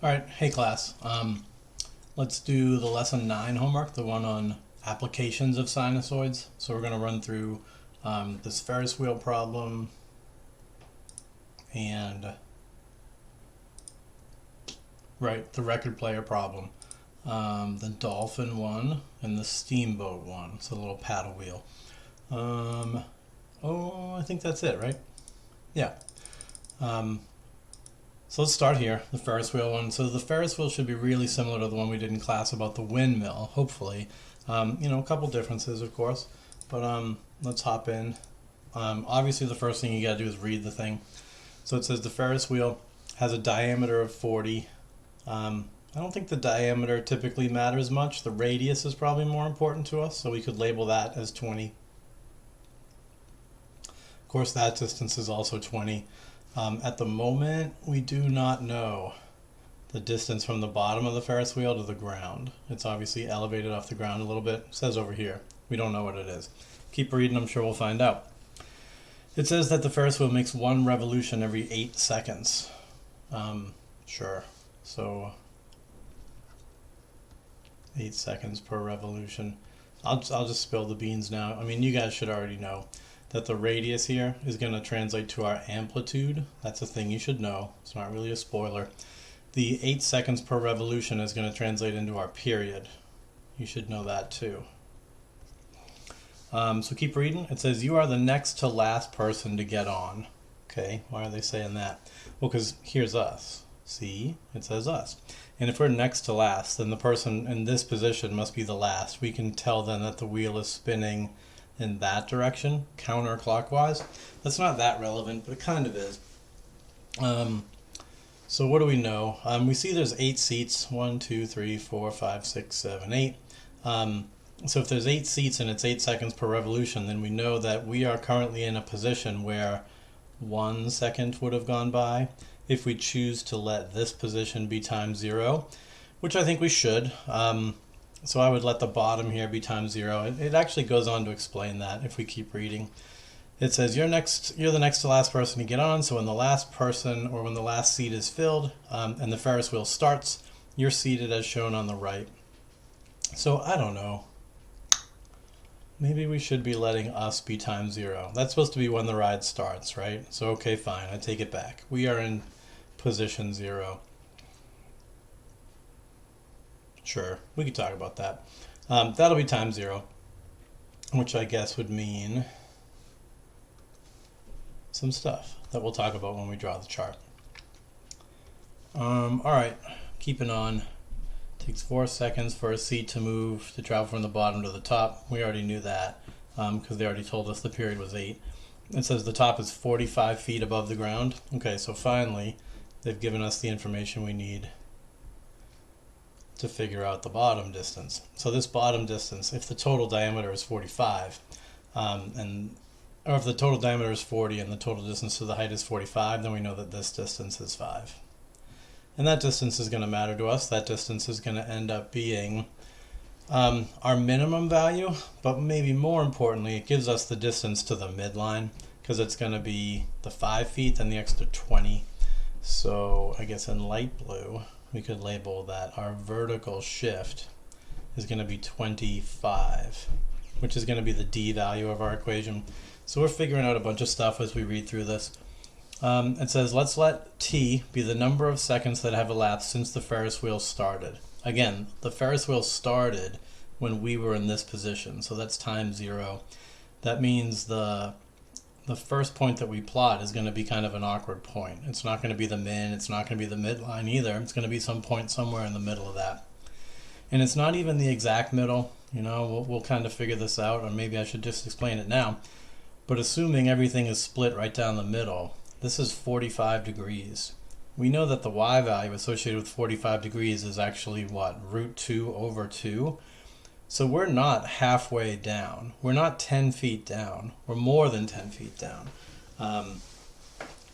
All right, hey class. Let's do the lesson 9 homework, the one on applications of sinusoids. So we're going to run through this Ferris wheel problem and the record player problem, the Dolphin one, and the Steamboat one. So the little paddle wheel. I think that's it, right? Yeah. So let's start here, the Ferris wheel one. So the Ferris wheel should be really similar to the one we did in class about the windmill, hopefully. A couple differences, of course, but let's hop in. Obviously, the first thing you gotta do is read the thing. So it says the Ferris wheel has a diameter of 40. I don't think the diameter typically matters much. The radius is probably more important to us, so we could label that as 20. Of course, that distance is also 20. At the moment, we do not know the distance from the bottom of the Ferris wheel to the ground. It's obviously elevated off the ground a little bit. It says over here. We don't know what it is. Keep reading, I'm sure we'll find out. It says that the Ferris wheel makes one revolution every 8 seconds. Sure. So 8 seconds per revolution. I'll just spill the beans now. I mean, you guys should already know that the radius here is going to translate to our amplitude. That's a thing you should know. It's not really a spoiler. The 8 seconds per revolution is going to translate into our period. You should know that too. So keep reading. It says you are the next to last person to get on. Okay, why are they saying that? Well, because here's us. See, it says us. And if we're next to last, then the person in this position must be the last. We can tell then that the wheel is spinning in that direction, counterclockwise. That's not that relevant, but it kind of is. So what do we know? We see there's 8 seats, 1, 2, 3, 4, 5, 6, 7, 8. So if there's 8 seats and it's 8 seconds per revolution, then we know that we are currently in a position where 1 second would have gone by if we choose to let this position be times 0, which I think we should. So I would let the bottom here be times 0. It actually goes on to explain that if we keep reading. It says you're the next to last person to get on, so when the last person or when the last seat is filled and the Ferris wheel starts, you're seated as shown on the right. So I don't know. Maybe we should be letting us be times 0. That's supposed to be when the ride starts, right? So okay, fine, I take it back. We are in position 0. Sure, we could talk about that. That'll be times 0, which I guess would mean some stuff that we'll talk about when we draw the chart. All right, keeping on. Takes 4 seconds for a seat to travel from the bottom to the top. We already knew that because they already told us the period was 8. It says the top is 45 feet above the ground. Okay, so finally they've given us the information we need to figure out the bottom distance. So this bottom distance, if the total diameter is 45, or if the total diameter is 40 and the total distance to the height is 45, then we know that this distance is 5. And that distance is going to matter to us. That distance is going to end up being our minimum value, but maybe more importantly, it gives us the distance to the midline because it's going to be the 5 feet and the extra 20. So I guess in light blue, we could label that our vertical shift is going to be 25, which is going to be the d value of our equation. So we're figuring out a bunch of stuff as we read through this. It says, let's let t be the number of seconds that have elapsed since the Ferris wheel started. Again, the Ferris wheel started when we were in this position, so that's times 0. That means the first point that we plot is going to be kind of an awkward point. It's not going to be the min, it's not going to be the midline either. It's going to be some point somewhere in the middle of that. And it's not even the exact middle. We'll kind of figure this out, or maybe I should just explain it now. But assuming everything is split right down the middle, this is 45 degrees. We know that the y value associated with 45 degrees is actually what? Root 2 over 2. So we're not halfway down. We're not 10 feet down. We're more than 10 feet down.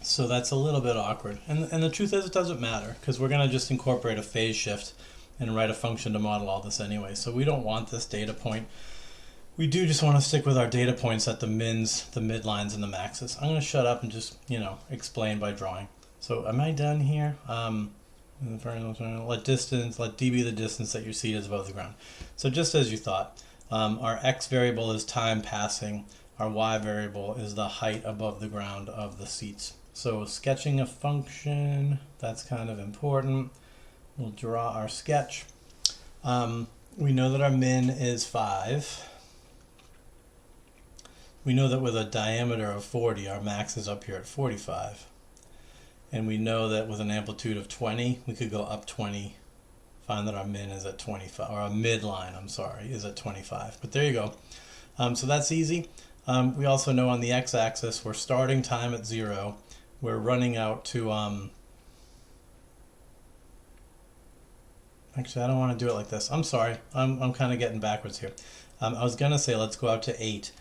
So that's a little bit awkward. And the truth is it doesn't matter because we're going to just incorporate a phase shift and write a function to model all this anyway. So we don't want this data point. We do just want to stick with our data points at the mins, the midlines, and the maxes. I'm going to shut up and just, explain by drawing. So am I done here? Let d be the distance that your seat is above the ground. So just as you thought, our x variable is time passing. Our y variable is the height above the ground of the seats. So sketching a function, that's kind of important. We'll draw our sketch. We know that our min is 5. We know that with a diameter of 40, our max is up here at 45. And we know that with an amplitude of 20, we could go up 20, find that our min is at 25, or our midline, I'm sorry, is at 25. But there you go. So that's easy. We also know on the x-axis, we're starting time at 0. We're running out to, actually, I don't want to do it like this. I'm sorry. I'm kind of getting backwards here. I was going to say let's go out to 8,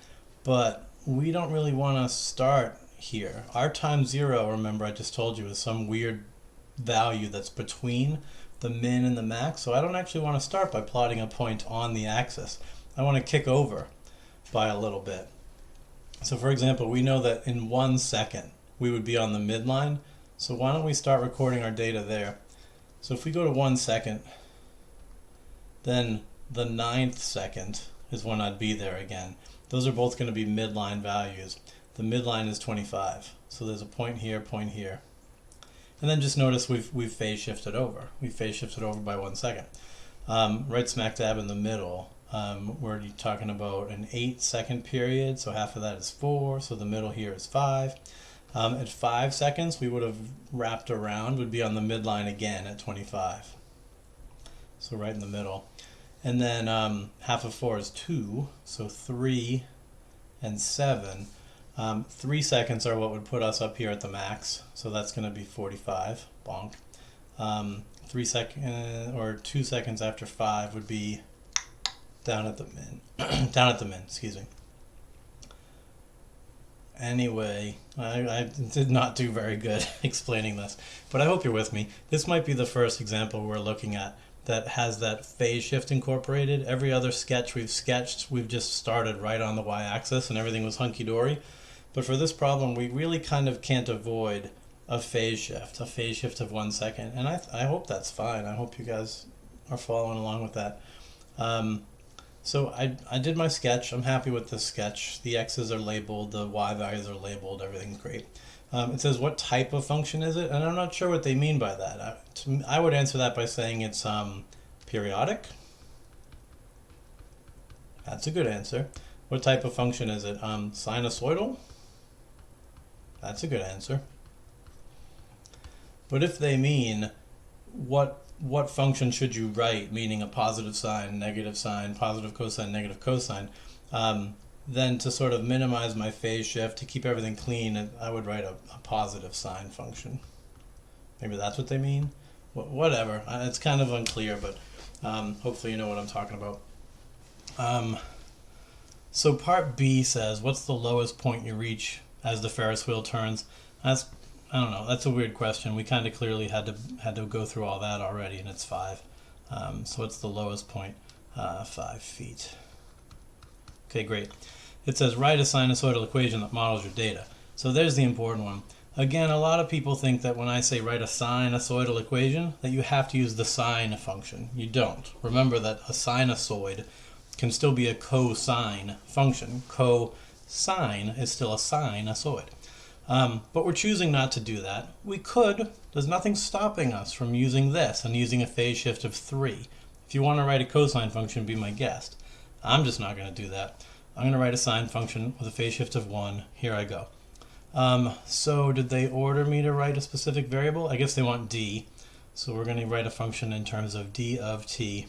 but we don't really want to start here. Our time 0, remember I just told you, is some weird value that's between the min and the max. So I don't actually want to start by plotting a point on the axis. I want to kick over by a little bit. So for example, we know that in 1 second we would be on the midline. So why don't we start recording our data there? So if we go to 1 second, then the 9th second is when I'd be there again. Those are both going to be midline values. The midline is 25. So there's a point here, and then just notice we've phase shifted over. We phase shifted over by 1 second. Right smack dab in the middle, we're talking about an 8-second period, so half of that is 4, so the middle here is 5. At 5 seconds, we would have wrapped around, would be on the midline again at 25. So right in the middle. And then half of 4 is 2, so 3 and 7. 3 seconds are what would put us up here at the max, so that's going to be 45, bonk. 2 seconds after 5 would be down at the min, down at the min, excuse me. Anyway, I did not do very good explaining this, but I hope you're with me. This might be the first example we're looking at that has that phase shift incorporated. Every other sketch we've sketched, we've just started right on the y-axis and everything was hunky-dory. But for this problem, we really kind of can't avoid a phase shift of 1 second. And I hope that's fine. I hope you guys are following along with that. So I did my sketch. I'm happy with this sketch. The x's are labeled, the y values are labeled, everything's great. It says what type of function is it? And I'm not sure what they mean by that. I would answer that by saying it's periodic. That's a good answer. What type of function is it? Sinusoidal? That's a good answer. But if they mean what function should you write, meaning a positive sine, positive cosine, negative cosine, then to sort of minimize my phase shift, to keep everything clean, I would write a positive sine function. Maybe that's what they mean? Whatever. It's kind of unclear, but hopefully you know what I'm talking about. So part B says, what's the lowest point you reach as the Ferris wheel turns? I don't know, that's a weird question. We kind of clearly had to go through all that already, and it's 5. So what's the lowest point? 5 feet. Okay, great. It says write a sinusoidal equation that models your data. So there's the important one. Again, a lot of people think that when I say write a sinusoidal equation, that you have to use the sine function. You don't. Remember that a sinusoid can still be a cosine function. Cosine is still a sinusoid. But we're choosing not to do that. We could. There's nothing stopping us from using this and using a phase shift of 3. If you want to write a cosine function, be my guest. I'm just not going to do that. I'm going to write a sine function with a phase shift of 1. Here I go. So did they order me to write a specific variable? I guess they want d. So we're going to write a function in terms of d of t.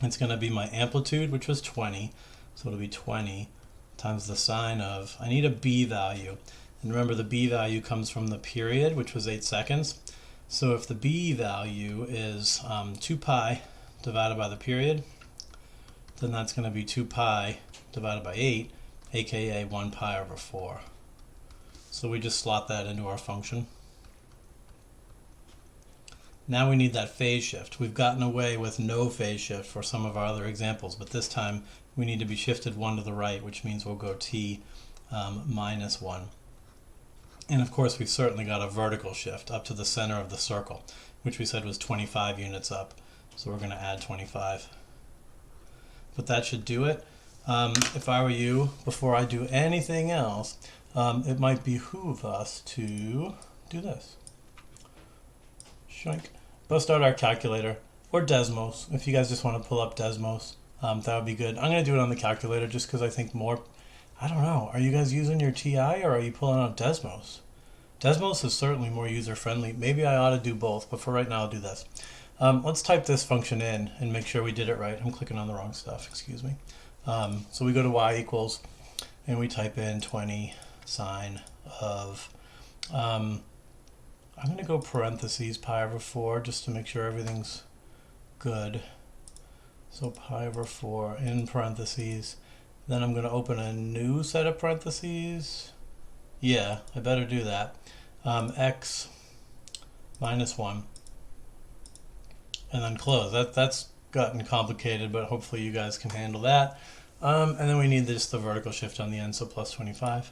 It's going to be my amplitude, which was 20. So it'll be 20 times the sine of, I need a b value. And remember, the b value comes from the period, which was 8 seconds. So if the b value is 2 pi divided by the period, then that's going to be 2 pi divided by 8, aka 1 pi over 4. So we just slot that into our function. Now we need that phase shift. We've gotten away with no phase shift for some of our other examples, but this time we need to be shifted 1 to the right, which means we'll go t minus 1. And of course, we've certainly got a vertical shift up to the center of the circle, which we said was 25 units up. So we're going to add 25. But that should do it. If I were you, before I do anything else, it might behoove us to do this. Shoink. Bust out our calculator, or Desmos. If you guys just want to pull up Desmos, that would be good. I'm going to do it on the calculator just because I think more, I don't know, are you guys using your TI or are you pulling out Desmos? Desmos is certainly more user-friendly. Maybe I ought to do both, but for right now I'll do this. Let's type this function in and make sure we did it right. I'm clicking on the wrong stuff, excuse me. So we go to y equals, and we type in 20 sine of, I'm going to go parentheses pi over 4 just to make sure everything's good. So pi over 4 in parentheses. Then I'm going to open a new set of parentheses. Yeah, I better do that. X minus 1. And then close. That's gotten complicated, but hopefully you guys can handle that. And then we need just the vertical shift on the end, so plus 25.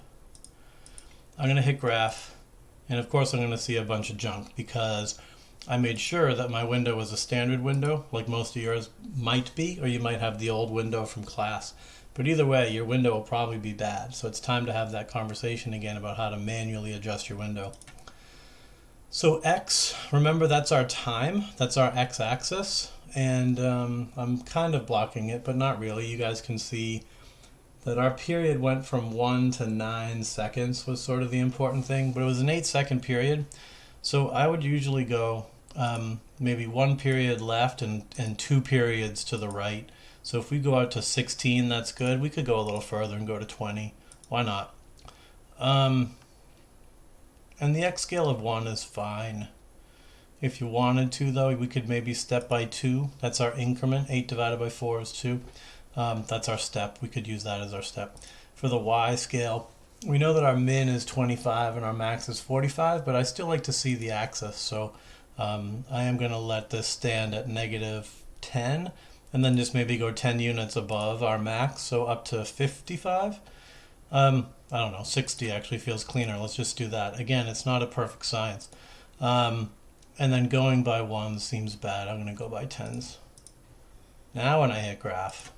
I'm going to hit graph. And of course I'm going to see a bunch of junk because I made sure that my window was a standard window, like most of yours might be, or you might have the old window from class. But either way, your window will probably be bad. So it's time to have that conversation again about how to manually adjust your window. So X, remember that's our time, that's our x-axis. And I'm kind of blocking it, but not really. You guys can see that our period went from 1 to 9 seconds was sort of the important thing, but it was an 8-second period. So I would usually go maybe 1 period left and 2 periods to the right. So if we go out to 16, that's good. We could go a little further and go to 20. Why not? And the x scale of 1 is fine. If you wanted to, though, we could maybe step by 2. That's our increment. 8 divided by 4 is 2. That's our step. We could use that as our step. For the y scale, we know that our min is 25 and our max is 45, but I still like to see the axis. So I am going to let this stand at negative 10 and then just maybe go 10 units above our max, so up to 55. I don't know, 60 actually feels cleaner. Let's just do that. Again, it's not a perfect science. And then going by 1s seems bad. I'm going to go by 10s. Now when I hit graph,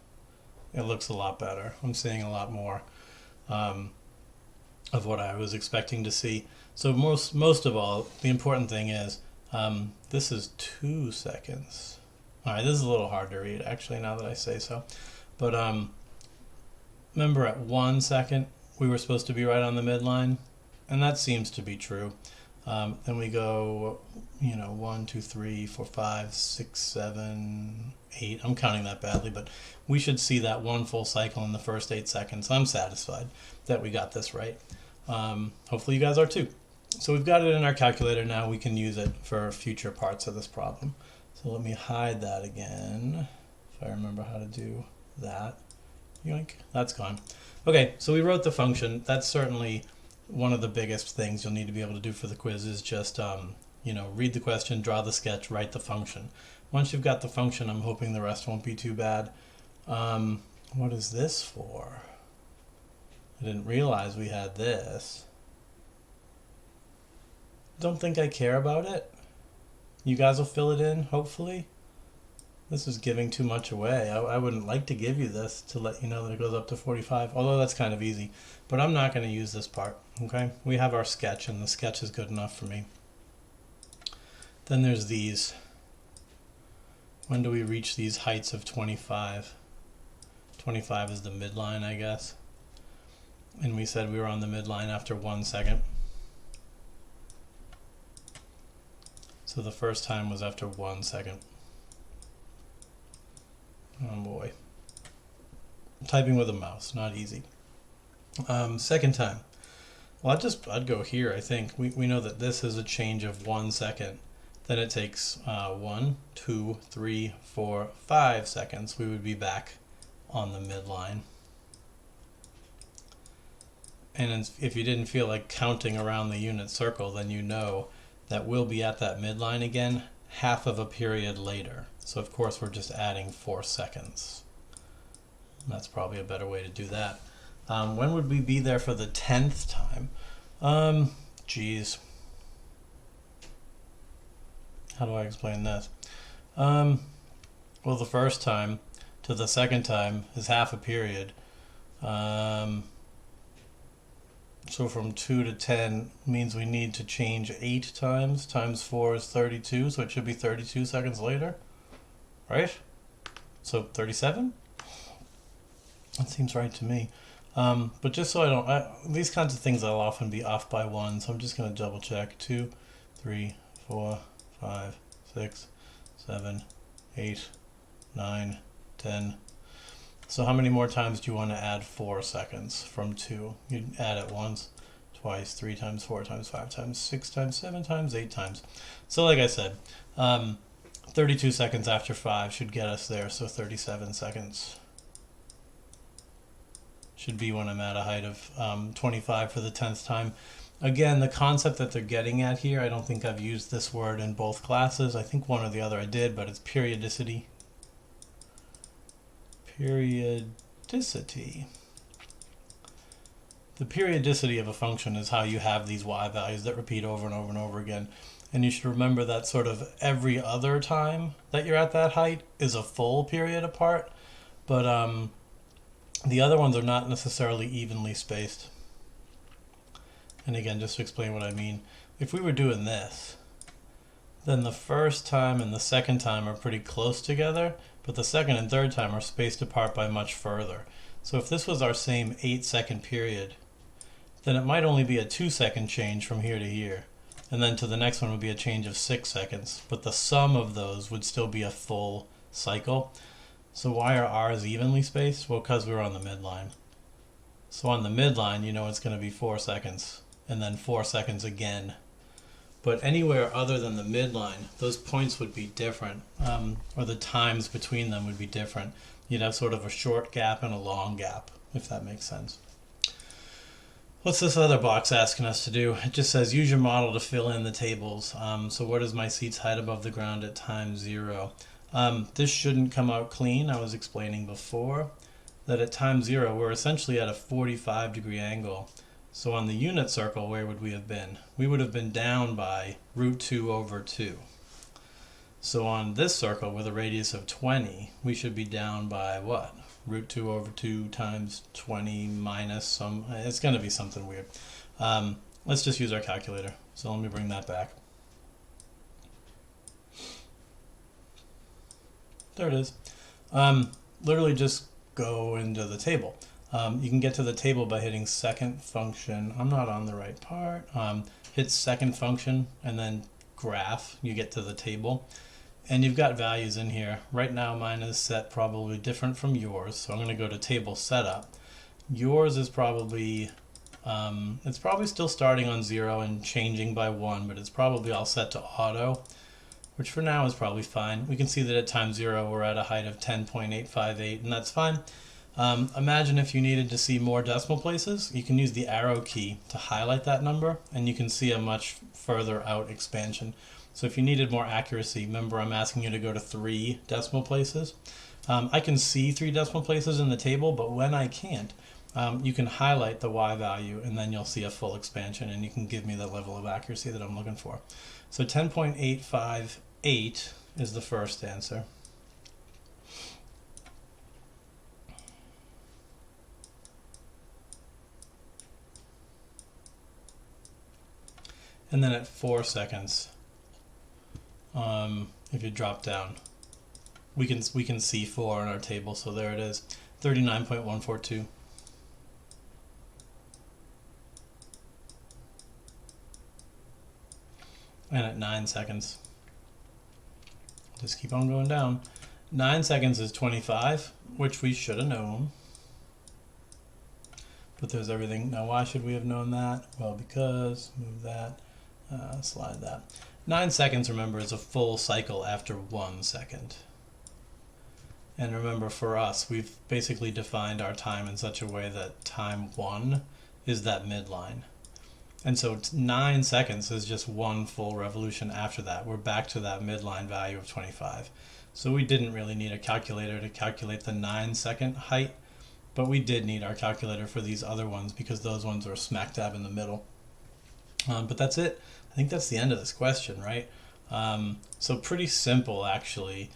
it looks a lot better. I'm seeing a lot more of what I was expecting to see. So most of all, the important thing is this is 2 seconds. All right, this is a little hard to read actually now that I say so. But remember at 1 second we were supposed to be right on the midline, and that seems to be true. Then we go, 1, 2, 3, 4, 5, 6, 7, 8. I'm counting that badly, but we should see that 1 full cycle in the first 8 seconds. I'm satisfied that we got this right. Hopefully you guys are too. So we've got it in our calculator now. We can use it for future parts of this problem. So let me hide that again, if I remember how to do that. Yoink, that's gone. Okay, so we wrote the function. That's certainly one of the biggest things you'll need to be able to do for the quiz is just, read the question, draw the sketch, write the function. Once you've got the function, I'm hoping the rest won't be too bad. What is this for? I didn't realize we had this. Don't think I care about it. You guys will fill it in, hopefully. This is giving too much away. I wouldn't like to give you this to let you know that it goes up to 45, although that's kind of easy. But I'm not going to use this part, okay? We have our sketch, and the sketch is good enough for me. Then there's these. When do we reach these heights of 25? 25 is the midline, I guess. And we said we were on the midline after 1 second. So the first time was after 1 second. Oh boy. Typing with a mouse, not easy. Second time. Well, I'd go here, I think. We know that this is a change of 1 second. Then it takes 1, 2, 3, 4, 5 seconds. We would be back on the midline. And if you didn't feel like counting around the unit circle, then you know that we'll be at that midline again half of a period later. So of course we're just adding 4 seconds. That's probably a better way to do that. When would we be there for the 10th time? Geez. How do I explain this? Well, the first time to the second time is half a period. So from 2 to 10 means we need to change 8 times. Times 4 is 32, so it should be 32 seconds later, right? So 37? That seems right to me. But just so I don't, these kinds of things I'll often be off by 1, so I'm just going to double check. 2, 3, 4, 5, 6, 7, 8, 9, 10. So how many more times do you want to add 4 seconds from 2? You'd add it once, twice, 3 times, 4 times, 5 times, 6 times, 7 times, 8 times. So like I said, 32 seconds after 5 should get us there, so 37 seconds should be when I'm at a height of 25 for the 10th time. Again, the concept that they're getting at here, I don't think I've used this word in both classes. I think one or the other I did, but it's periodicity. Periodicity. The periodicity of a function is how you have these y values that repeat over and over and over again. And you should remember that sort of every other time that you're at that height is a full period apart, but the other ones are not necessarily evenly spaced. And again, just to explain what I mean, if we were doing this, then the first time and the second time are pretty close together, but the second and third time are spaced apart by much further. So if this was our same 8-second period, then it might only be a 2-second change from here to here. And then to the next one would be a change of 6 seconds. But the sum of those would still be a full cycle. So why are ours evenly spaced? Well, because we're on the midline. So on the midline, you know it's going to be 4 seconds. And then 4 seconds again. But anywhere other than the midline, those points would be different, or the times between them would be different. You'd have sort of a short gap and a long gap, if that makes sense. What's this other box asking us to do? It just says use your model to fill in the tables. So what is my seat's height above the ground at time 0? This shouldn't come out clean. I was explaining before that at time 0 we're essentially at a 45-degree angle. So on the unit circle, where would we have been? We would have been down by root 2 over 2. So on this circle with a radius of 20, we should be down by what? Root 2 over 2 times 20 minus some, it's going to be something weird. Let's just use our calculator. So let me bring that back. There it is. Literally just go into the table. You can get to the table by hitting second function. I'm not on the right part. Hit second function and then graph. You get to the table. And you've got values in here. Right now mine is set probably different from yours. So I'm going to go to table setup. Yours is probably, it's probably still starting on 0 and changing by 1, but it's probably all set to auto, which for now is probably fine. We can see that at time 0 we're at a height of 10.858, and that's fine. Imagine if you needed to see more decimal places, you can use the arrow key to highlight that number, and you can see a much further out expansion. So if you needed more accuracy, remember I'm asking you to go to 3 decimal places. I can see 3 decimal places in the table, but when I can't, you can highlight the y value, and then you'll see a full expansion, and you can give me the level of accuracy that I'm looking for. So 10.858 is the first answer. And then at 4 seconds, if you drop down, we can see 4 in our table, so there it is, 39.142. And at 9 seconds, just keep on going down. 9 seconds is 25, which we should have known. But there's everything. Now why should we have known that? Well, because, move that, slide that. 9 seconds, remember, is a full cycle after 1 second. And remember, for us, we've basically defined our time in such a way that time 1 is that midline. And so 9 seconds is just 1 full revolution after that. We're back to that midline value of 25. So we didn't really need a calculator to calculate the 9-second height, but we did need our calculator for these other ones because those ones are smack dab in the middle. But that's it. I think that's the end of this question, right? So pretty simple, actually.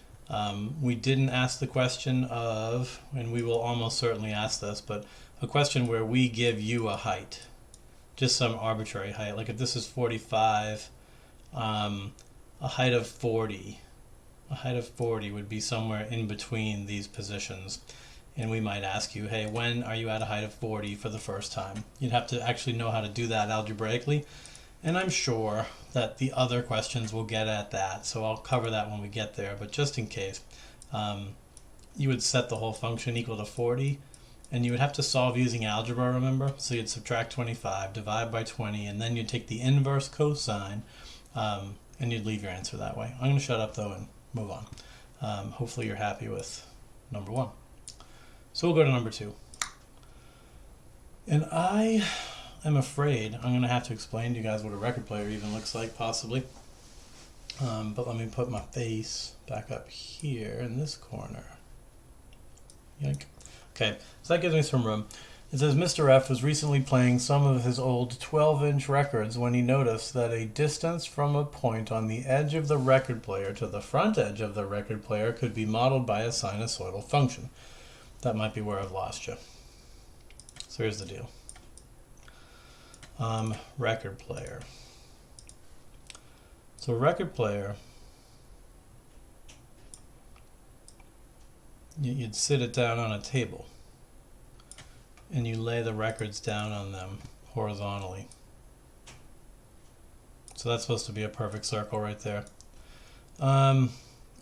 We didn't ask the question of, and we will almost certainly ask this, but a question where we give you a height, just some arbitrary height. Like if this is 45, a height of 40. A height of 40 would be somewhere in between these positions. And we might ask you, hey, when are you at a height of 40 for the first time? You'd have to actually know how to do that algebraically. And I'm sure that the other questions will get at that, so I'll cover that when we get there. But just in case, you would set the whole function equal to 40, and you would have to solve using algebra, remember? So you'd subtract 25, divide by 20, and then you'd take the inverse cosine, and you'd leave your answer that way. I'm going to shut up, though, and move on. Hopefully you're happy with number 1. So we'll go to number 2. And I'm afraid I'm going to have to explain to you guys what a record player even looks like, possibly. But let me put my face back up here in this corner. Yank. Okay, so that gives me some room. It says Mr. F was recently playing some of his old 12-inch records when he noticed that a distance from a point on the edge of the record player to the front edge of the record player could be modeled by a sinusoidal function. That might be where I've lost you. So here's the deal. Record player. So record player, you'd sit it down on a table and you lay the records down on them horizontally. So that's supposed to be a perfect circle right there. And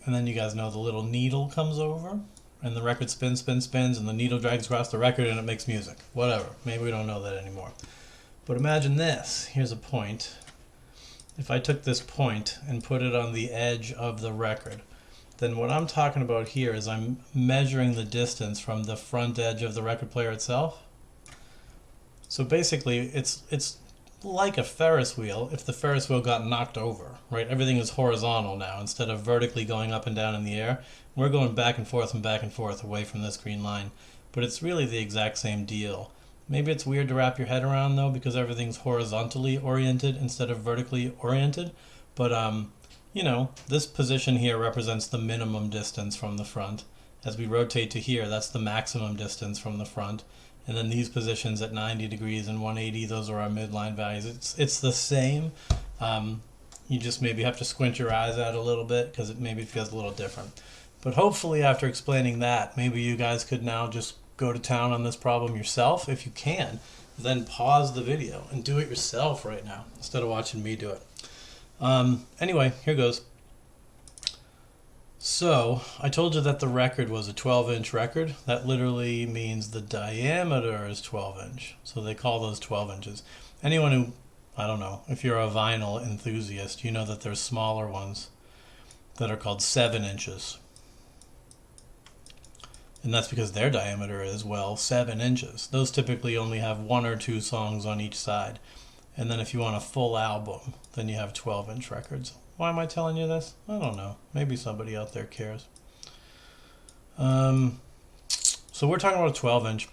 then you guys know the little needle comes over and the record spins, and the needle drags across the record and it makes music. Whatever. Maybe we don't know that anymore. But imagine this. Here's a point. If I took this point and put it on the edge of the record, then what I'm talking about here is I'm measuring the distance from the front edge of the record player itself. So basically, it's like a Ferris wheel if the Ferris wheel got knocked over, right? Everything is horizontal now. Instead of vertically going up and down in the air, we're going back and forth away from this green line. But it's really the exact same deal. Maybe it's weird to wrap your head around, though, because everything's horizontally oriented instead of vertically oriented. But, you know, this position here represents the minimum distance from the front. As we rotate to here, that's the maximum distance from the front. And then these positions at 90 degrees and 180, those are our midline values. It's the same. You just maybe have to squint your eyes out a little bit because it maybe feels a little different. But hopefully after explaining that, maybe you guys could now just go to town on this problem yourself. If you can, then pause the video and do it yourself right now instead of watching me do it. Anyway, here goes. So I told you that the record was a 12-inch record. That literally means the diameter is 12-inch. So they call those 12 inches. Anyone who, I don't know, if you're a vinyl enthusiast, you know that there's smaller ones that are called 7 inches. And that's because their diameter is, well, 7 inches. Those typically only have 1 or 2 songs on each side. And then if you want a full album, then you have 12-inch records. Why am I telling you this? I don't know. Maybe somebody out there cares. So we're talking about a 12-inch.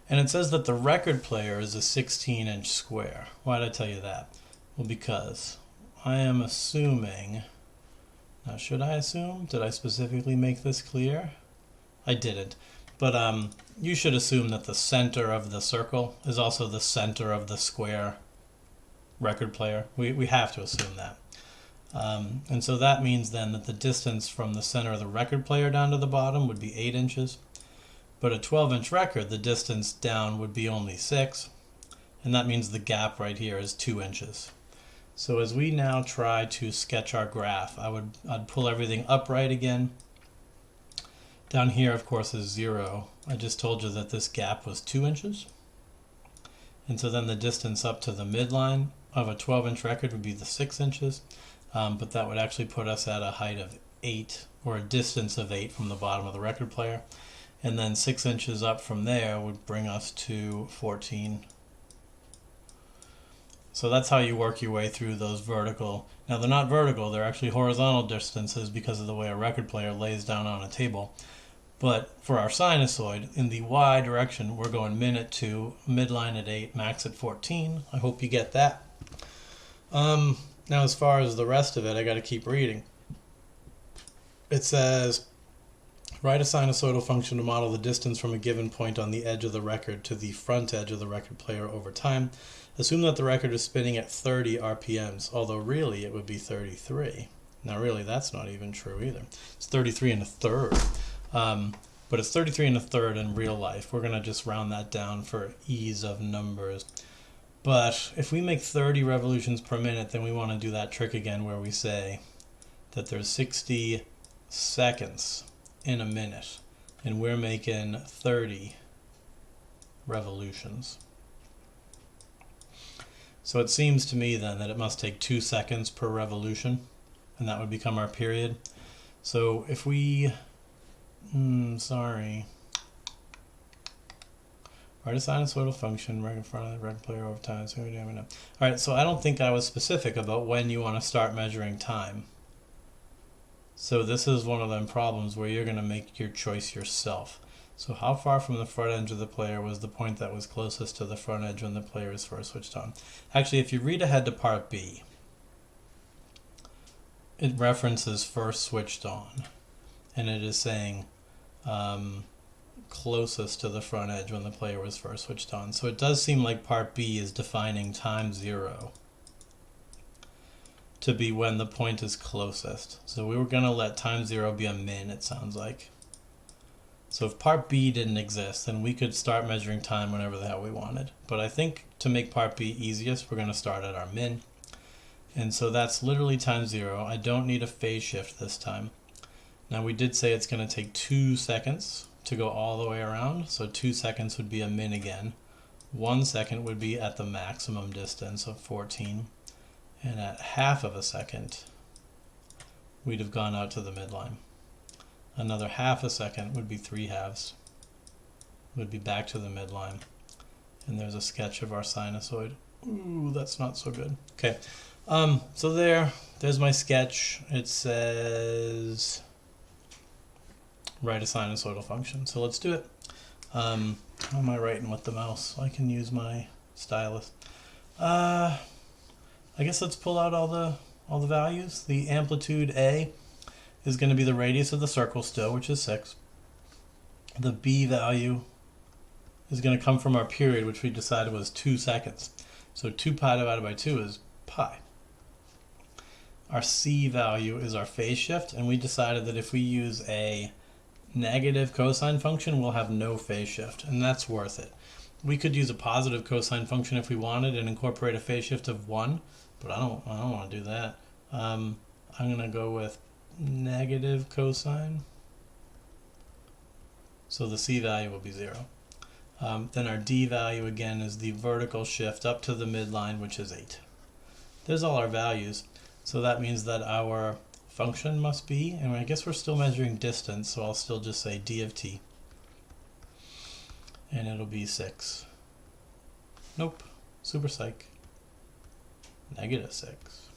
And it says that the record player is a 16-inch square. Why did I tell you that? Well, because I am assuming... Now, should I assume? Did I specifically make this clear? I didn't, but you should assume that the center of the circle is also the center of the square record player. We have to assume that. And so that means then that the distance from the center of the record player down to the bottom would be 8 inches. But a 12-inch record, the distance down would be only 6. And that means the gap right here is 2 inches. So as we now try to sketch our graph, I'd pull everything upright again. Down here, of course, is 0. I just told you that this gap was 2 inches. And so then the distance up to the midline of a 12-inch record would be the 6 inches. But that would actually put us at a height of 8, or a distance of 8 from the bottom of the record player. And then 6 inches up from there would bring us to 14. So that's how you work your way through those vertical. Now they're not vertical, they're actually horizontal distances because of the way a record player lays down on a table. But for our sinusoid, in the y direction, we're going min at 2, midline at 8, max at 14. I hope you get that. Now as far as the rest of it, I got to keep reading. It says, write a sinusoidal function to model the distance from a given point on the edge of the record to the front edge of the record player over time. Assume that the record is spinning at 30 RPMs, although really it would be 33. Now really that's not even true either. It's 33 and a third. But it's 33 and a third in real life. We're going to just round that down for ease of numbers. But if we make 30 revolutions per minute, then we want to do that trick again where we say that there's 60 seconds in a minute, and we're making 30 revolutions. So it seems to me then that it must take 2 seconds per revolution, and that would become our period. So if we, write a sinusoidal function right in front of the record player over time. So we don't know. All right, so I don't think I was specific about when you want to start measuring time. So this is one of them problems where you're going to make your choice yourself. So how far from the front edge of the player was the point that was closest to the front edge when the player is first switched on? Actually, if you read ahead to part B, it references first switched on, and it is saying closest to the front edge when the player was first switched on. So it does seem like part B is defining time 0 to be when the point is closest. So we were going to let time 0 be a min, it sounds like. So if part B didn't exist, then we could start measuring time whenever the hell we wanted. But I think to make part B easiest, we're going to start at our min. And so that's literally time 0. I don't need a phase shift this time. Now we did say it's going to take 2 seconds to go all the way around. So 2 seconds would be a min again. 1 second would be at the maximum distance of 14. And at half of a second, we'd have gone out to the midline. Another half a second would be 3 halves. Would be back to the midline. And there's a sketch of our sinusoid. Ooh, that's not so good. Okay, so there's my sketch. It says write a sinusoidal function. So let's do it. How am I writing with the mouse? I can use my stylus. I guess let's pull out all the values. The amplitude A is going to be the radius of the circle still, which is 6. The B value is going to come from our period, which we decided was 2 seconds. So 2 pi divided by 2 is pi. Our C value is our phase shift, and we decided that if we use a negative cosine function, we'll have no phase shift, and that's worth it. We could use a positive cosine function if we wanted and incorporate a phase shift of 1, but I don't want to do that. I'm going to go with negative cosine. So the C value will be 0. Then our D value again is the vertical shift up to the midline, which is 8. There's all our values. So that means that our function must be, and I guess we're still measuring distance, so I'll still just say d of t. And it'll be 6. Nope. Super psych. Negative 6.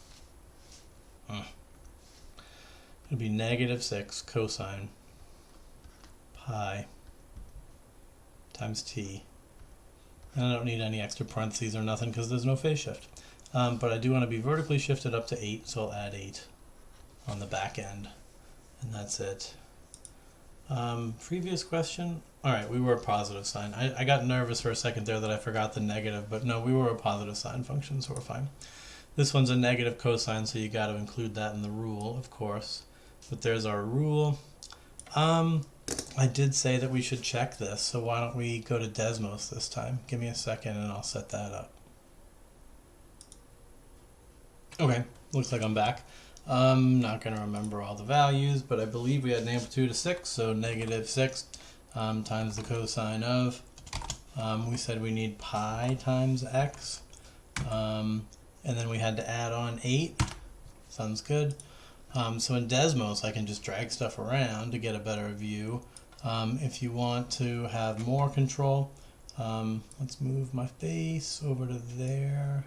It'll be negative 6 cosine pi times t. And I don't need any extra parentheses or nothing because there's no phase shift. But I do want to be vertically shifted up to 8, so I'll add 8 on the back end. And that's it. Previous question. Alright, we were a positive sign. I got nervous for a second there that I forgot the negative, but no, we were a positive sign function, so we're fine. This one's a negative cosine, so you got to include that in the rule, of course. But there's our rule. I did say that we should check this, so why don't we go to Desmos this time? Give me a second and I'll set that up. Okay, looks like I'm back. Not going to remember all the values, but I believe we had an amplitude of 6, so negative 6 times the cosine of. We said we need pi times x, and then we had to add on 8. Sounds good. So in Desmos, I can just drag stuff around to get a better view. If you want to have more control, let's move my face over to there.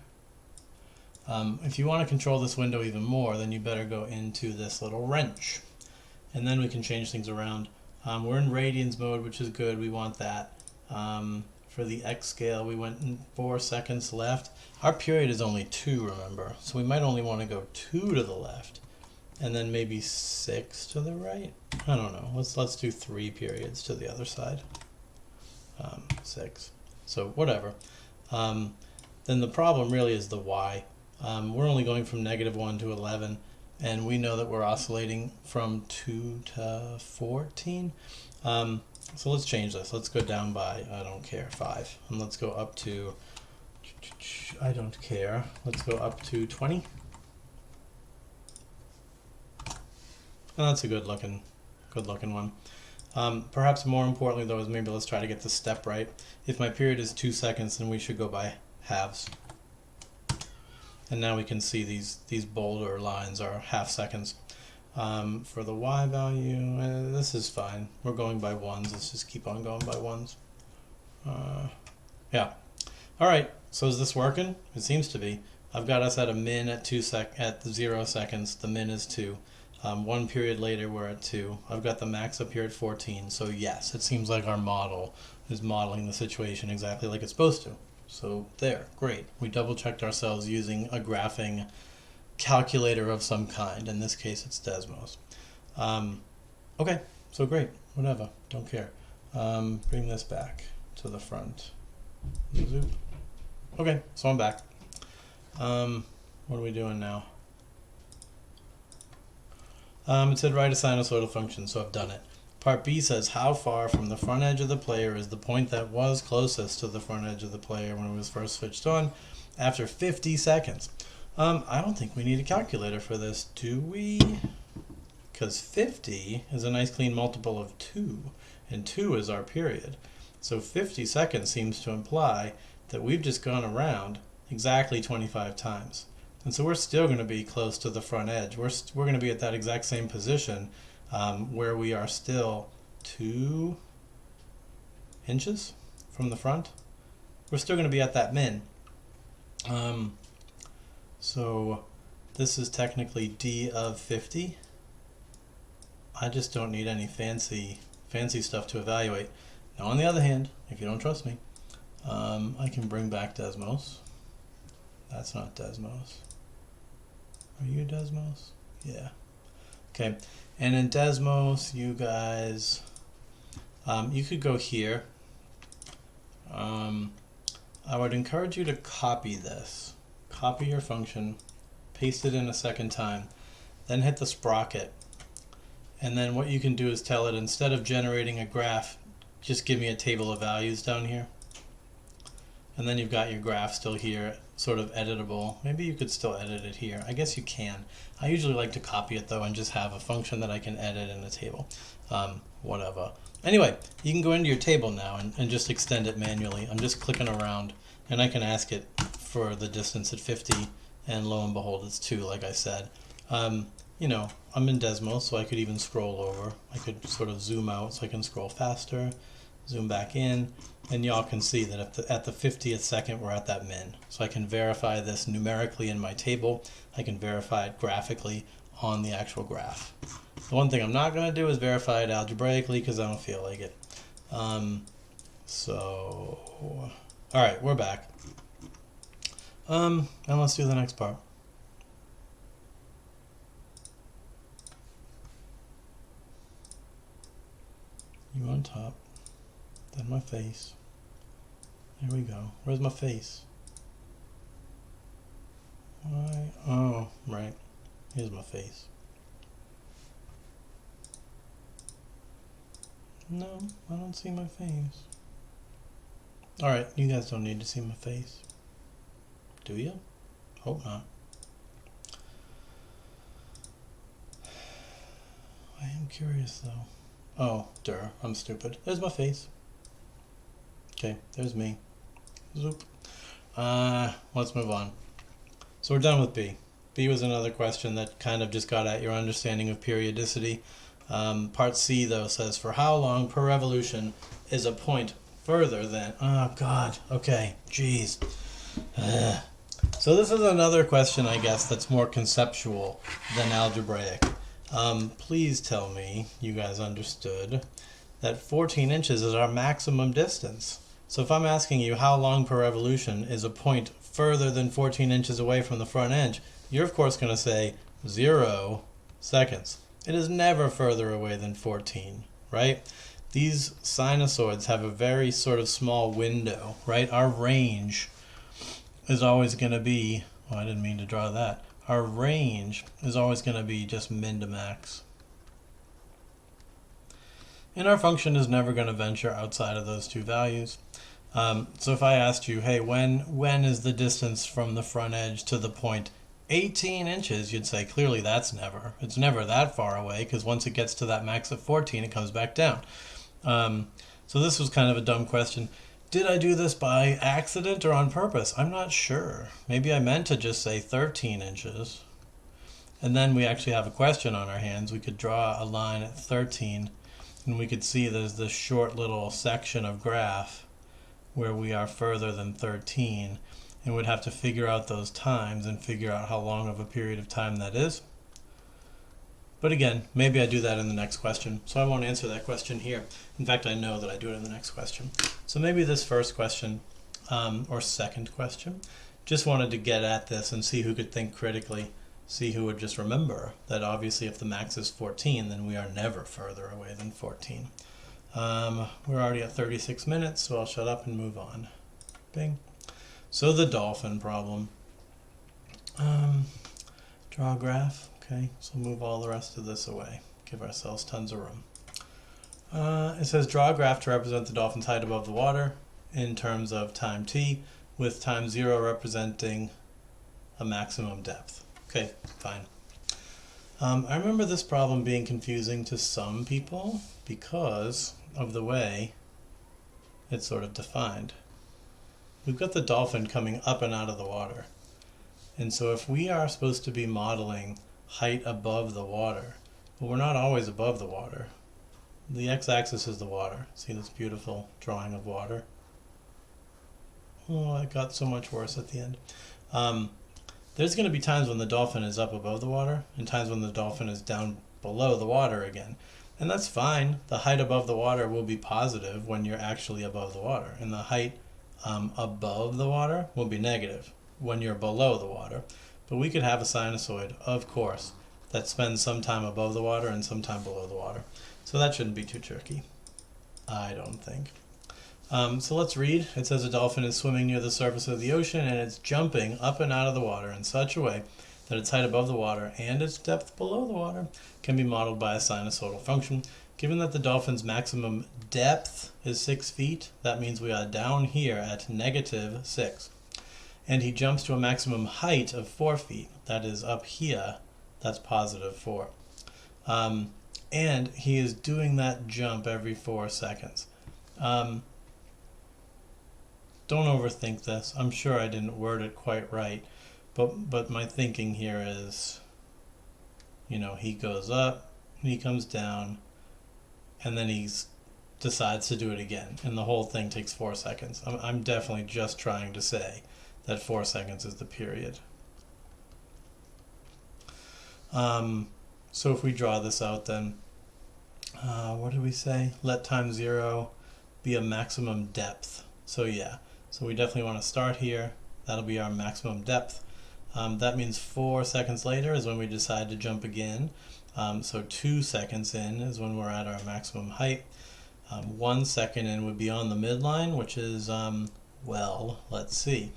If you want to control this window even more, then you better go into this little wrench. And then we can change things around. We're in radians mode, which is good. We want that. for the x scale, we went in 4 seconds left. Our period is only 2, remember, so we might only want to go 2 to the left, and then maybe 6 to the right. I don't know. Let's do 3 periods to the other side. 6. So whatever. Then the problem really is the y. We're only going from -1 to 11, and we know that we're oscillating from 2 to 14. So let's change this. Let's go down by, I don't care, 5. And let's go up to, I don't care, let's go up to 20. And that's a good looking one. Perhaps more importantly though is maybe let's try to get the step right. If my period is 2 seconds, then we should go by halves. And now we can see these bolder lines are half seconds. For the y value, this is fine. We're going by ones. Let's just keep on going by ones. Yeah. All right. So is this working? It seems to be. I've got us at a min at 0 seconds. The min is 2. 1 period later, we're at 2. I've got the max up here at 14. So yes, it seems like our model is modeling the situation exactly like it's supposed to. So there, great. We double checked ourselves using a graphing calculator of some kind. In this case, it's Desmos. Okay, so great, whatever, don't care. Bring this back to the front. Zoop. Okay, so I'm back. What are we doing now? It said write a sinusoidal function, so I've done it. Part B says how far from the front edge of the player is the point that was closest to the front edge of the player when it was first switched on after 50 seconds. I don't think we need a calculator for this, do we? Because 50 is a nice clean multiple of 2, and 2 is our period. So 50 seconds seems to imply that we've just gone around exactly 25 times. And so we're still going to be close to the front edge. We're going to be at that exact same position where we are still 2 inches from the front. We're still going to be at that min. So this is technically d of 50. I just don't need any fancy stuff to evaluate. Now on the other hand, if you don't trust me, I can bring back Desmos. That's not Desmos. Are you Desmos? Yeah. Okay. And in Desmos, you guys, you could go here. I would encourage you to copy this. Copy your function, paste it in a second time, then hit the sprocket. And then what you can do is tell it, instead of generating a graph, just give me a table of values down here. And then you've got your graph still here, sort of editable. Maybe you could still edit it here. I guess you can. I usually like to copy it though and just have a function that I can edit in a table. Whatever. Anyway, you can go into your table now and just extend it manually. I'm just clicking around and I can ask it for the distance at 50 and lo and behold it's 2 like I said. You know, I'm in Desmos, so I could even scroll over. I could sort of zoom out so I can scroll faster, zoom back in, and y'all can see that at the 50th second we're at that min. So I can verify this numerically in my table. I can verify it graphically on the actual graph. The one thing I'm not going to do is verify it algebraically because I don't feel like it. Alright, we're back. And let's do the next part. You on top, then my face. There we go. Where's my face? Why? Oh, right. Here's my face. No, I don't see my face. Alright, you guys don't need to see my face. Do you? Hope not. I am curious though. Oh, I'm stupid. There's my face. Okay, there's me. Zoop. Let's move on. So we're done with B. B was another question that kind of just got at your understanding of periodicity. Part C, though, says, for how long per revolution is a point further than... Oh, God. Okay. Jeez. So this is another question, I guess, that's more conceptual than algebraic. Please tell me you guys understood that 14 inches is our maximum distance So if I'm asking you how long per revolution is a point further than 14 inches away from the front edge, you're of course going to say 0 seconds. It is never further away than 14, right? These sinusoids have a very sort of small window, right? Our range is always going to be, oh, I didn't mean to draw that. Our range is always going to be just min to max. And our function is never going to venture outside of those two values. So if I asked you, hey, when is the distance from the front edge to the point 18 inches, you'd say clearly that's never. It's never that far away, because once it gets to that max of 14, it comes back down. So this was kind of a dumb question. Did I do this by accident or on purpose? I'm not sure. Maybe I meant to just say 13 inches. And then we actually have a question on our hands. We could draw a line at 13, and we could see there's this short little section of graph where we are further than 13, and we'd have to figure out those times and figure out how long of a period of time that is. But again, maybe I do that in the next question, so I won't answer that question here. In fact, I know that I do it in the next question. So maybe this first question, or second question, just wanted to get at this and see who could think critically, see who would just remember that obviously if the max is 14, then we are never further away than 14. We're already at 36 minutes, so I'll shut up and move on. Bing. So the dolphin problem. Draw a graph. Okay, so move all the rest of this away. Give ourselves tons of room. It says draw a graph to represent the dolphin's height above the water in terms of time t, with time 0 representing a maximum depth. Okay, fine. I remember this problem being confusing to some people because of the way it's sort of defined. We've got the dolphin coming up and out of the water. And so if we are supposed to be modeling height above the water, but we're not always above the water. The x-axis is the water. See this beautiful drawing of water? Oh, it got so much worse at the end. There's going to be times when the dolphin is up above the water and times when the dolphin is down below the water again. And that's fine. The height above the water will be positive when you're actually above the water. And the height above the water will be negative when you're below the water. But we could have a sinusoid, of course, that spends some time above the water and some time below the water. So that shouldn't be too tricky, I don't think. So let's read. It says a dolphin is swimming near the surface of the ocean and it's jumping up and out of the water in such a way that its height above the water and its depth below the water can be modeled by a sinusoidal function. Given that the dolphin's maximum depth is 6 feet, that means we are down here at -6. And he jumps to a maximum height of 4 feet. That is up here, that's +4. And he is doing that jump every 4 seconds. Don't overthink this. I'm sure I didn't word it quite right, but my thinking here is, you know, he goes up, he comes down, and then he decides to do it again, and the whole thing takes 4 seconds. I'm definitely just trying to say that 4 seconds is the period. So if we draw this out, then what did we say? Let time 0 be a maximum depth. So yeah, so we definitely want to start here. That'll be our maximum depth. That means 4 seconds later is when we decide to jump again. So 2 seconds in is when we're at our maximum height. 1 second in would be on the midline, which is, well, let's see.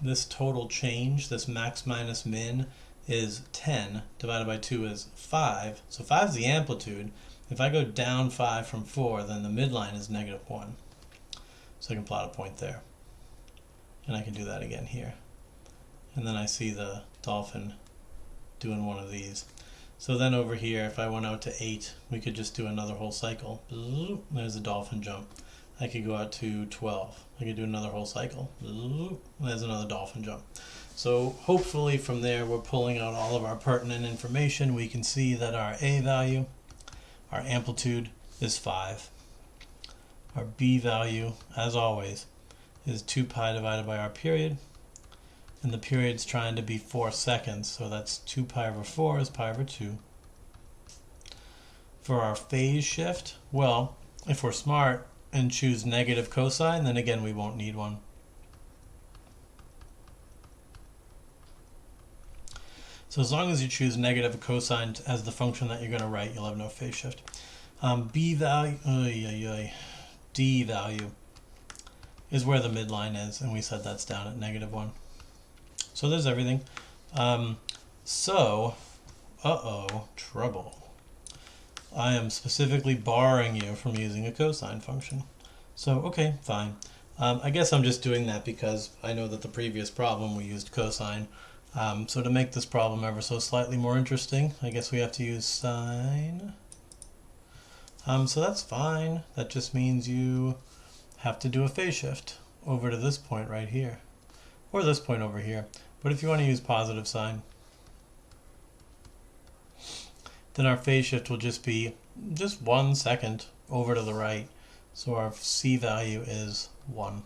This total change, this max minus min, is 10 divided by 2 is 5. So 5 is the amplitude. If I go down 5 from 4, then the midline is -1. So I can plot a point there. And I can do that again here. And then I see the dolphin doing one of these. So then over here, if I went out to 8, we could just do another whole cycle. There's a dolphin jump. I could go out to 12. I could do another whole cycle. There's another dolphin jump. So hopefully from there we're pulling out all of our pertinent information. We can see that our A value, our amplitude, is 5. Our B value, as always, is 2 pi divided by our period. And the period's trying to be 4 seconds, so that's 2 pi over 4 is pi over 2. For our phase shift, well, if we're smart and choose negative cosine, then again we won't need one. So as long as you choose negative cosine as the function that you're going to write, you'll have no phase shift. B value, D value is where the midline is, and we said that's down at -1. So there's everything. Trouble. I am specifically barring you from using a cosine function. So, okay, fine. I guess I'm just doing that because I know that the previous problem we used cosine. So to make this problem ever so slightly more interesting, I guess we have to use sine. So that's fine. That just means you have to do a phase shift over to this point right here, or this point over here. But if you want to use positive sine, then our phase shift will just be just 1 second over to the right. So our C value is 1.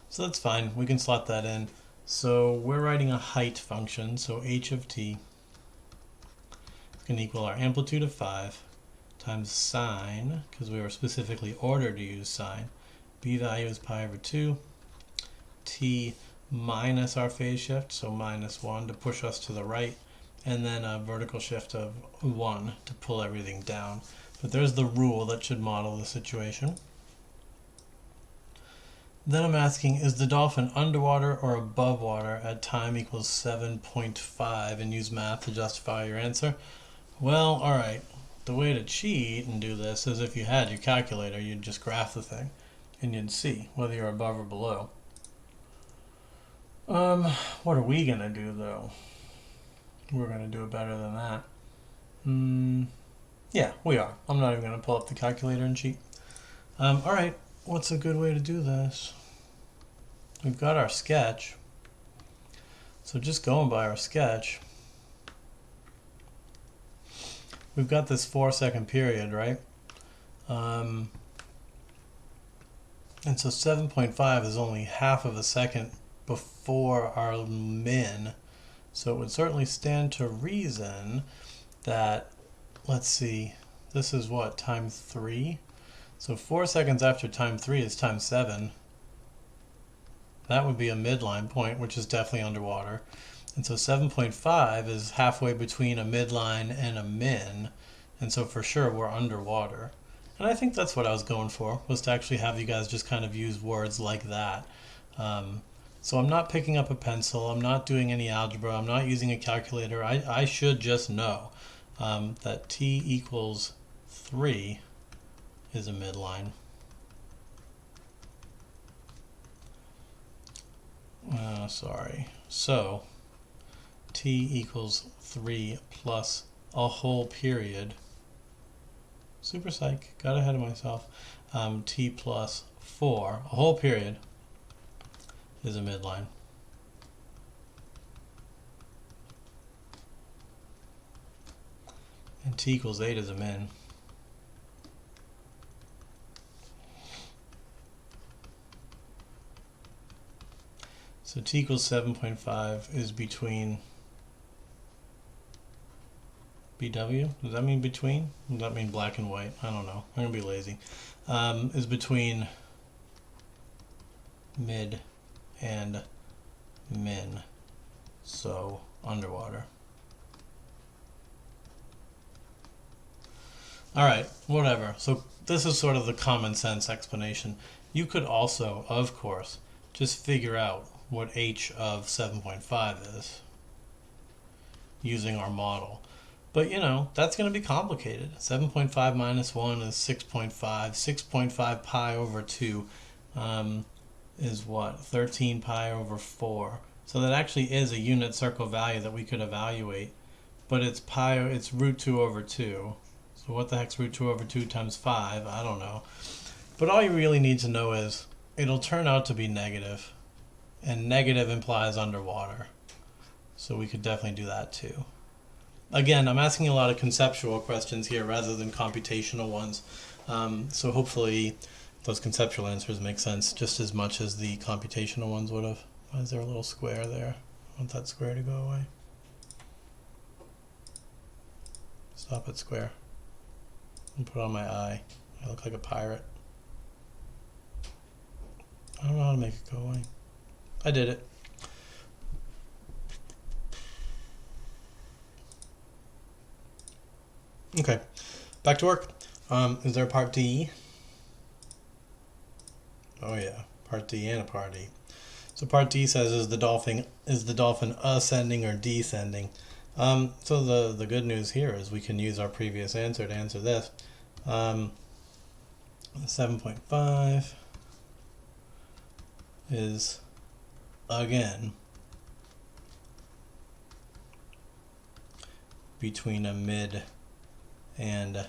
So that's fine. We can slot that in. So we're writing a height function. So h of t can equal our amplitude of 5 times sine, because we were specifically ordered to use sine. B value is pi over 2. T minus our phase shift, so -1 to push us to the right, and then a vertical shift of 1 to pull everything down. But there's the rule that should model the situation. Then I'm asking, is the dolphin underwater or above water at time equals 7.5, and use math to justify your answer? Well, alright, the way to cheat and do this is if you had your calculator, you'd just graph the thing, and you'd see whether you're above or below. What are we going to do, though? We're going to do it better than that. Yeah, we are. I'm not even going to pull up the calculator and cheat. Alright, what's a good way to do this? We've got our sketch. So just going by our sketch, we've got this 4-second period, right? And so 7.5 is only half of a second before our min. So it would certainly stand to reason that, let's see, this is what, time 3? So 4 seconds after time 3 is time 7. That would be a midline point, which is definitely underwater. And so 7.5 is halfway between a midline and a min. And so for sure we're underwater. And I think that's what I was going for, was to actually have you guys just kind of use words like that. So I'm not picking up a pencil, I'm not doing any algebra, I'm not using a calculator. I should just know that t equals 3 is a midline. So t equals 3 plus a whole period. Super psych, got ahead of myself. T plus 4, a whole period, is a midline. And t equals 8 is a min. So t equals 7.5 is between BW? Does that mean between? Does that mean black and white? I don't know. I'm going to be lazy. Is between mid and min. So underwater. Alright, whatever. So this is sort of the common sense explanation. You could also, of course, just figure out what h of 7.5 is using our model. But you know, that's going to be complicated. 7.5 minus 1 is 6.5. 6.5 pi over 2 is what? 13 pi over 4. So that actually is a unit circle value that we could evaluate. But it's root 2 over 2. So what the heck's root 2 over 2 times 5? I don't know. But all you really need to know is it'll turn out to be negative. And negative implies underwater. So we could definitely do that too. Again, I'm asking a lot of conceptual questions here rather than computational ones. So hopefully those conceptual answers make sense just as much as the computational ones would have. Why is there a little square there? I want that square to go away. Stop at square. And put on my eye. I look like a pirate. I don't know how to make it go away. I did it. Okay, back to work. Is there a part D? Oh yeah, part D and a part E. So part D says, is the dolphin ascending or descending? So the good news here is we can use our previous answer to answer this. 7.5 is again between a mid and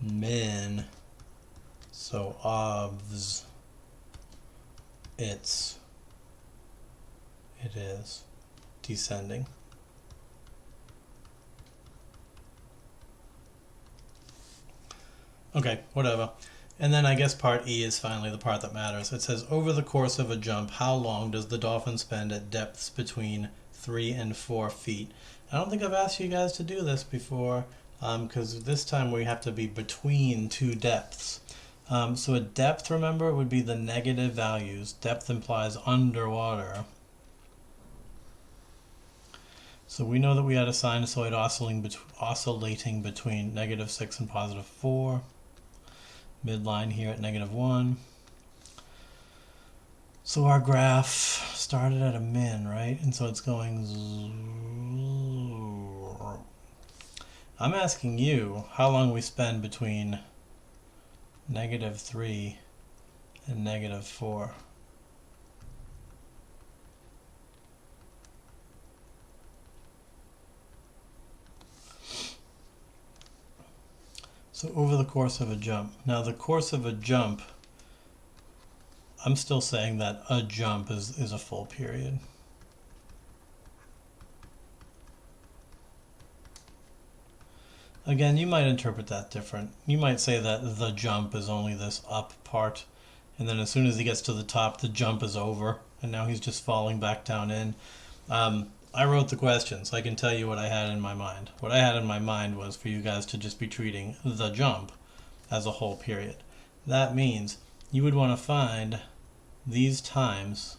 min, so obvs it is descending. Okay, whatever. And then I guess part E is finally the part that matters. It says, over the course of a jump, how long does the dolphin spend at depths between 3 and 4 feet? I don't think I've asked you guys to do this before, because this time we have to be between two depths. So a depth, remember, would be the negative values. Depth implies underwater. So we know that we had a sinusoid oscillating between -6 and +4. Midline here at -1. So our graph started at a min, right? And so it's going... I'm asking you how long we spend between -3 and -4. So over the course of a jump. Now the course of a jump, I'm still saying that a jump is a full period. Again, you might interpret that different. You might say that the jump is only this up part, and then as soon as he gets to the top, the jump is over, and now he's just falling back down in. I wrote the questions. I can tell you what I had in my mind. What I had in my mind was for you guys to just be treating the jump as a whole period. That means you would want to find these times,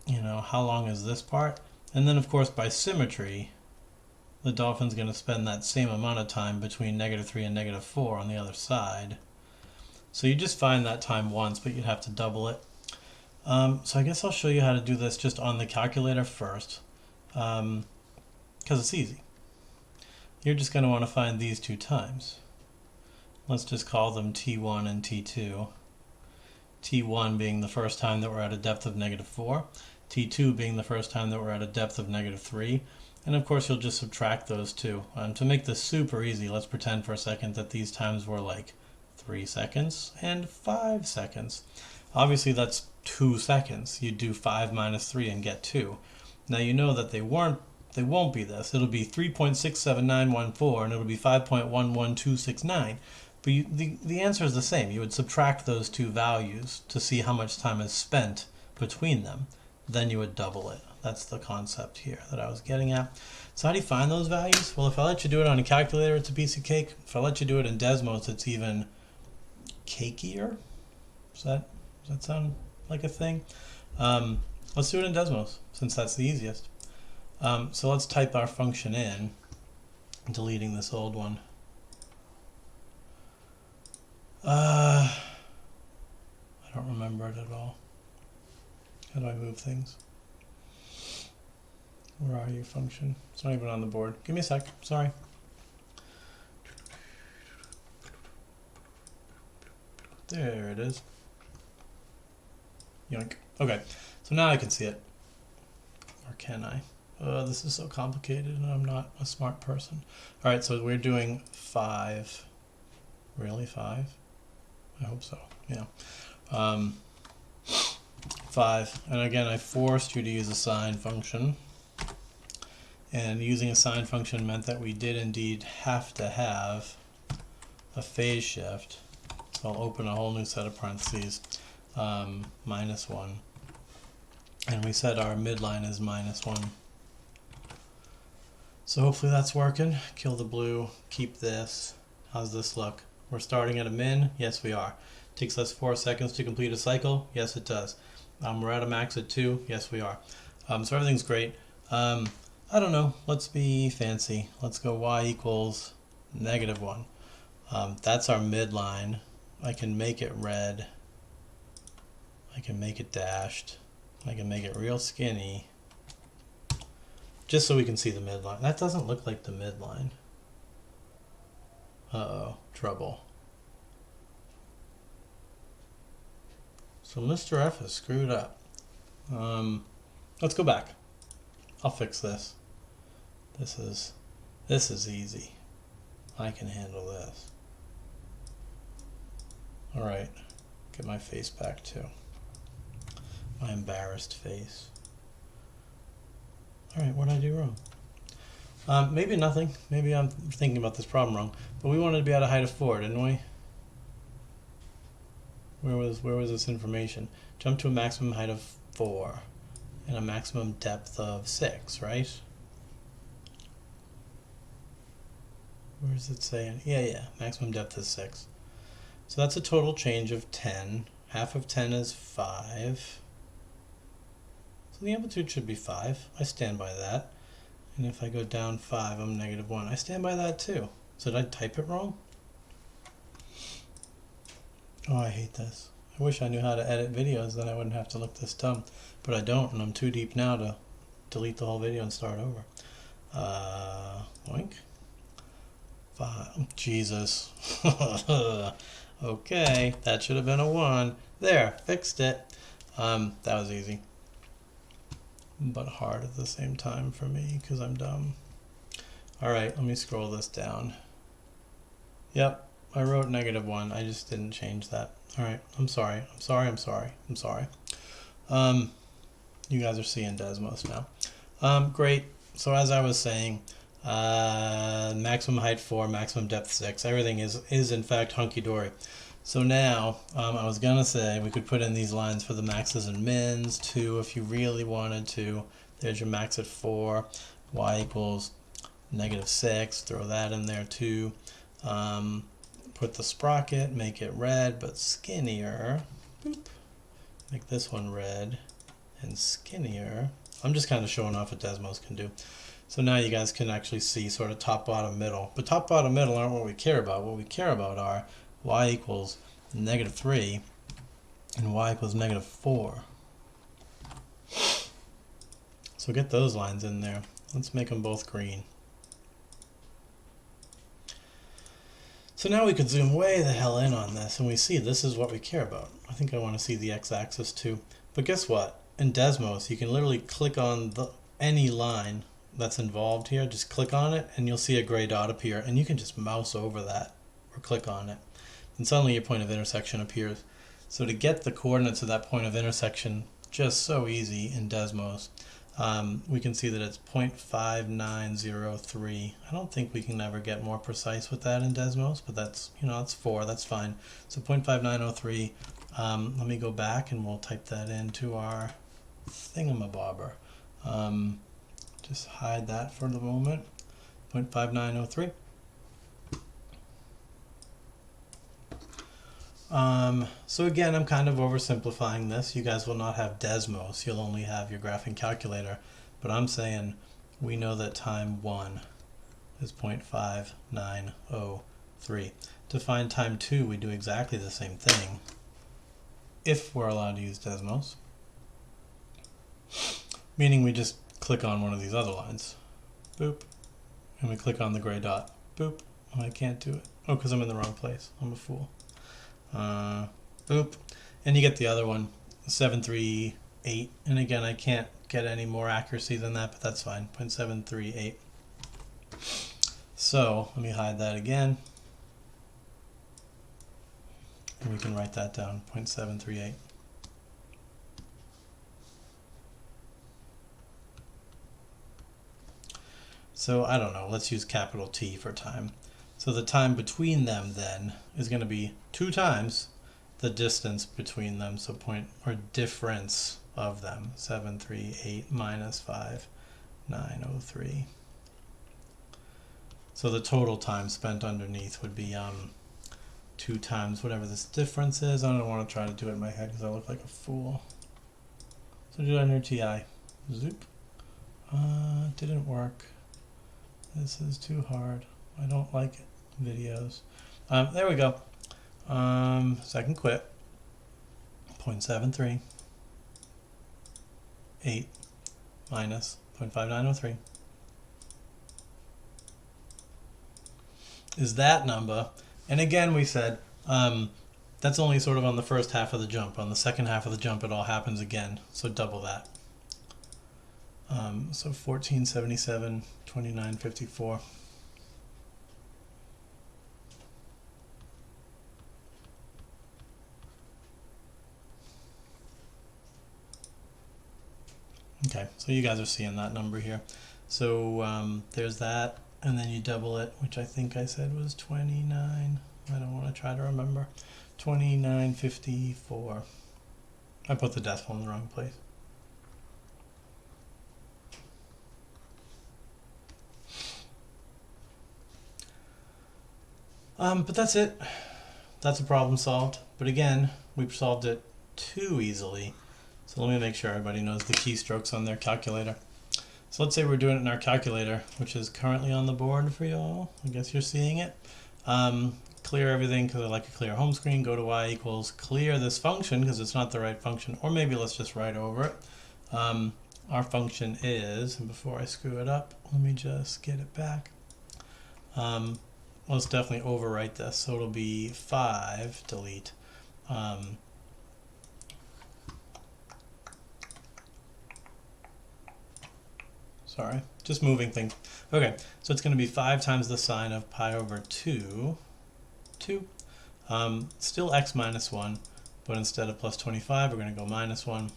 you know, how long is this part? And then of course by symmetry, the dolphin's going to spend that same amount of time between -3 and -4 on the other side. So you just find that time once, but you'd have to double it. So I guess I'll show you how to do this just on the calculator first, because it's easy. You're just going to want to find these two times. Let's just call them T1 and T2. T1 being the first time that we're at a depth of -4, T2 being the first time that we're at a depth of -3, and of course you'll just subtract those two. To make this super easy, let's pretend for a second that these times were like 3 seconds and 5 seconds. Obviously that's 2 seconds. You do 5 minus 3 and get 2. Now you know that they won't be this. It'll be 3.67914 and it'll be 5.11269. But the answer is the same. You would subtract those two values to see how much time is spent between them. Then you would double it. That's the concept here that I was getting at. So how do you find those values? Well, if I let you do it on a calculator, it's a piece of cake. If I let you do it in Desmos, it's even cakier. Does that sound like a thing? Let's do it in Desmos, since that's the easiest. So let's type our function in, deleting this old one. I don't remember it at all. How do I move things? Where are you, function? It's not even on the board. Give me a sec. Sorry. There it is. Yoink. Okay, so now I can see it. Or can I? This is so complicated and I'm not a smart person. Alright, so we're doing 5. Really, 5? I hope so, yeah. 5, and again I forced you to use a sine function. And using a sine function meant that we did indeed have to have a phase shift. So I'll open a whole new set of parentheses. -1, and we said our midline is -1. So hopefully that's working. Kill the blue, keep this. How's this look? We're starting at a min? Yes, we are. Takes us 4 seconds to complete a cycle. Yes, it does. We're at a max at 2. Yes, we are. So everything's great. I don't know. Let's be fancy. Let's go y equals -1. That's our midline. I can make it red. I can make it dashed. I can make it real skinny. Just so we can see the midline. That doesn't look like the midline. Uh-oh, trouble. So Mr. F is screwed up. Let's go back. I'll fix this. This is easy. I can handle this. All right, get my face back too. My embarrassed face. All right, what did I do wrong? Maybe nothing. Maybe I'm thinking about this problem wrong. But we wanted to be at a height of 4, didn't we? Where was this information? Jump to a maximum height of 4 and a maximum depth of 6, right? Where does it say? Yeah, maximum depth is 6. So that's a total change of 10. Half of 10 is 5. So the amplitude should be 5. I stand by that. And if I go down 5, I'm -1. I stand by that too. So did I type it wrong? Oh, I hate this. I wish I knew how to edit videos, then I wouldn't have to look this dumb. But I don't, and I'm too deep now to delete the whole video and start over. Oink. 5. Jesus. Okay, that should have been a 1. There, fixed it. That was easy. But hard at the same time for me, because I'm dumb. Alright, let me scroll this down. Yep, I wrote -1. I just didn't change that. Alright, I'm sorry. You guys are seeing Desmos now. Great. So as I was saying, maximum height 4, maximum depth 6. Everything is in fact hunky-dory. So now, I was going to say we could put in these lines for the maxes and mins too if you really wanted to. There's your max at 4, y equals -6. Throw that in there too. Put the sprocket, make it red but skinnier. Boop. Make this one red and skinnier. I'm just kind of showing off what Desmos can do. So now you guys can actually see sort of top, bottom, middle. But top, bottom, middle aren't what we care about. What we care about are y equals -3 and y equals -4. So get those lines in there. Let's make them both green. So now we could zoom way the hell in on this and we see this is what we care about. I think I want to see the x-axis too. But guess what? In Desmos, you can literally click on any line that's involved here. Just click on it and you'll see a gray dot appear and you can just mouse over that or click on it. And suddenly your point of intersection appears. So to get the coordinates of that point of intersection, just so easy in Desmos. We can see that it's 0.5903. I don't think we can ever get more precise with that in Desmos, but that's, that's 4, that's fine. So 0.5903, let me go back and we'll type that into our thingamabobber. Just hide that for the moment. 0.5903. So again, I'm kind of oversimplifying this. You guys will not have Desmos. You'll only have your graphing calculator. But I'm saying we know that time 1 is 0.5903. To find time 2, we do exactly the same thing if we're allowed to use Desmos. Meaning we just click on one of these other lines. Boop. And we click on the gray dot. Boop. Oh, I can't do it. Oh, because I'm in the wrong place. I'm a fool. Boop, and you get the other one, 738, and again I can't get any more accuracy than that, but that's fine, 0.738. So let me hide that again, and we can write that down, 0.738. So I don't know, let's use capital T for time. So the time between them then is going to be 2 times the distance between them, so difference of them, 738 minus 5903. So the total time spent underneath would be 2 2 times whatever this difference is. I don't want to try to do it in my head because I look like a fool. So do it on your TI. Zoop. Didn't work. This is too hard. I don't like it. Videos. There we go. Second quit. 0.73. 8 minus 0.5903 is that number. And again, we said that's only sort of on the first half of the jump. On the second half of the jump, it all happens again. So double that. So 1477, 2954. Okay, so you guys are seeing that number here. So there's that, and then you double it, which I think I said was 29. I don't want to try to remember. 2954. I put the decimal in the wrong place. But that's it. That's a problem solved. But again, we've solved it too easily. So let me make sure everybody knows the keystrokes on their calculator. So let's say we're doing it in our calculator, which is currently on the board for y'all. I guess you're seeing it. Clear everything because I like a clear home screen. Go to y equals clear this function because it's not the right function. Or maybe let's just write over it. Our function is, and before I screw it up, let me just get it back. Let's definitely overwrite this. So it'll be 5, delete. Sorry, just moving things. Okay, so it's going to be 5 times the sine of pi over 2. Still x minus 1, but instead of plus 25, we're going to go minus 1.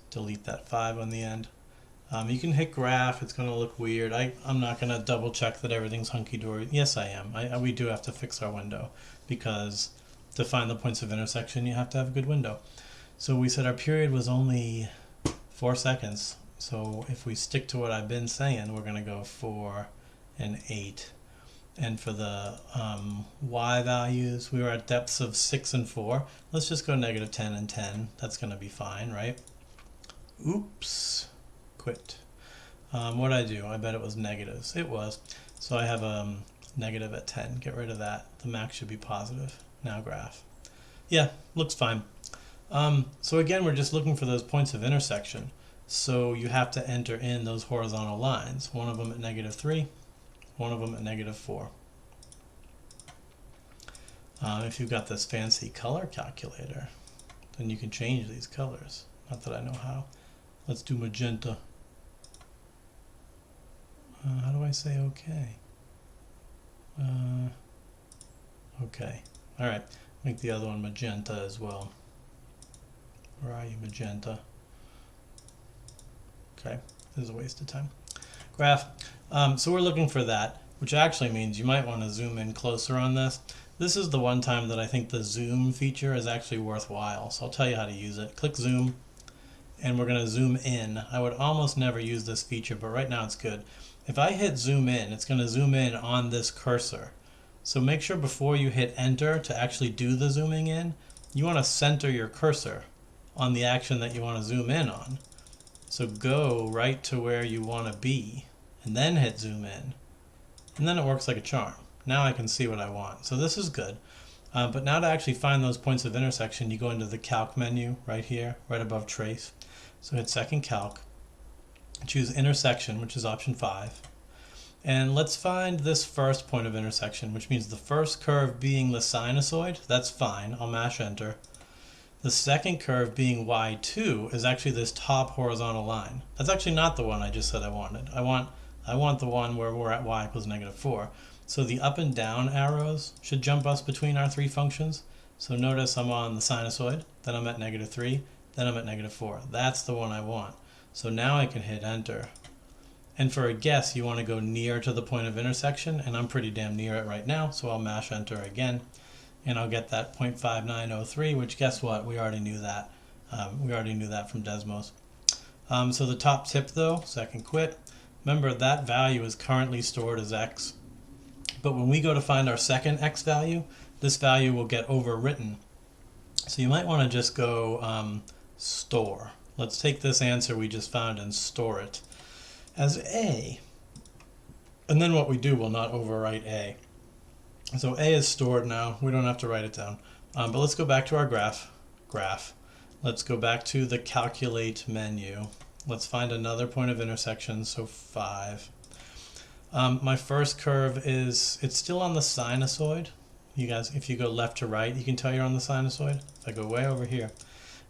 Delete that 5 on the end. You can hit graph, it's going to look weird. I'm not going to double check that everything's hunky-dory. Yes, I am. We do have to fix our window because to find the points of intersection, you have to have a good window. So we said our period was only 4 seconds. So if we stick to what I've been saying, we're going to go 4 and 8. And for the y values, we were at depths of 6 and 4. Let's just go negative 10 and 10. That's going to be fine, right? Oops. Quit. What'd I do? I bet it was negatives. It was. So I have a negative at 10. Get rid of that. The max should be positive. Now graph. Yeah, looks fine. So again, we're just looking for those points of intersection. So you have to enter in those horizontal lines. One of them at negative 3, one of them at negative 4. If you've got this fancy color calculator, then you can change these colors. Not that I know how. Let's do magenta. How do I say okay? Okay. All right. Make the other one magenta as well. Where are you, magenta? Okay. This is a waste of time. Graph. So we're looking for that, which actually means you might want to zoom in closer on this. This is the one time that I think the zoom feature is actually worthwhile. So I'll tell you how to use it. Click zoom, and we're going to zoom in. I would almost never use this feature, but right now it's good. If I hit zoom in, it's going to zoom in on this cursor. So make sure before you hit enter to actually do the zooming in, you want to center your cursor on the action that you want to zoom in on. So go right to where you want to be and then hit zoom in. And then it works like a charm. Now I can see what I want. So this is good. But now to actually find those points of intersection, you go into the calc menu right here, right above trace. So hit second calc, choose intersection, which is option 5. And let's find this first point of intersection, which means the first curve being the sinusoid. That's fine. I'll mash enter. The second curve being y2 is actually this top horizontal line. That's actually not the one I just said I wanted. I want the one where we're at y equals negative 4. So the up and down arrows should jump us between our 3 functions. So notice I'm on the sinusoid, then I'm at negative 3, then I'm at negative 4. That's the one I want. So now I can hit enter. And for a guess, you want to go near to the point of intersection, and I'm pretty damn near it right now, so I'll mash enter again. And I'll get that 0.5903, which guess what? We already knew that. We already knew that from Desmos. So the top tip though, second quit, remember that value is currently stored as x. But when we go to find our second x value, this value will get overwritten. So you might want to just go store. Let's take this answer we just found and store it as A. And then what we do will not overwrite A. So A is stored now. We don't have to write it down. But let's go back to our graph. Let's go back to the calculate menu. Let's find another point of intersection, so 5. My first curve it's still on the sinusoid. You guys, if you go left to right, you can tell you're on the sinusoid. If I go way over here,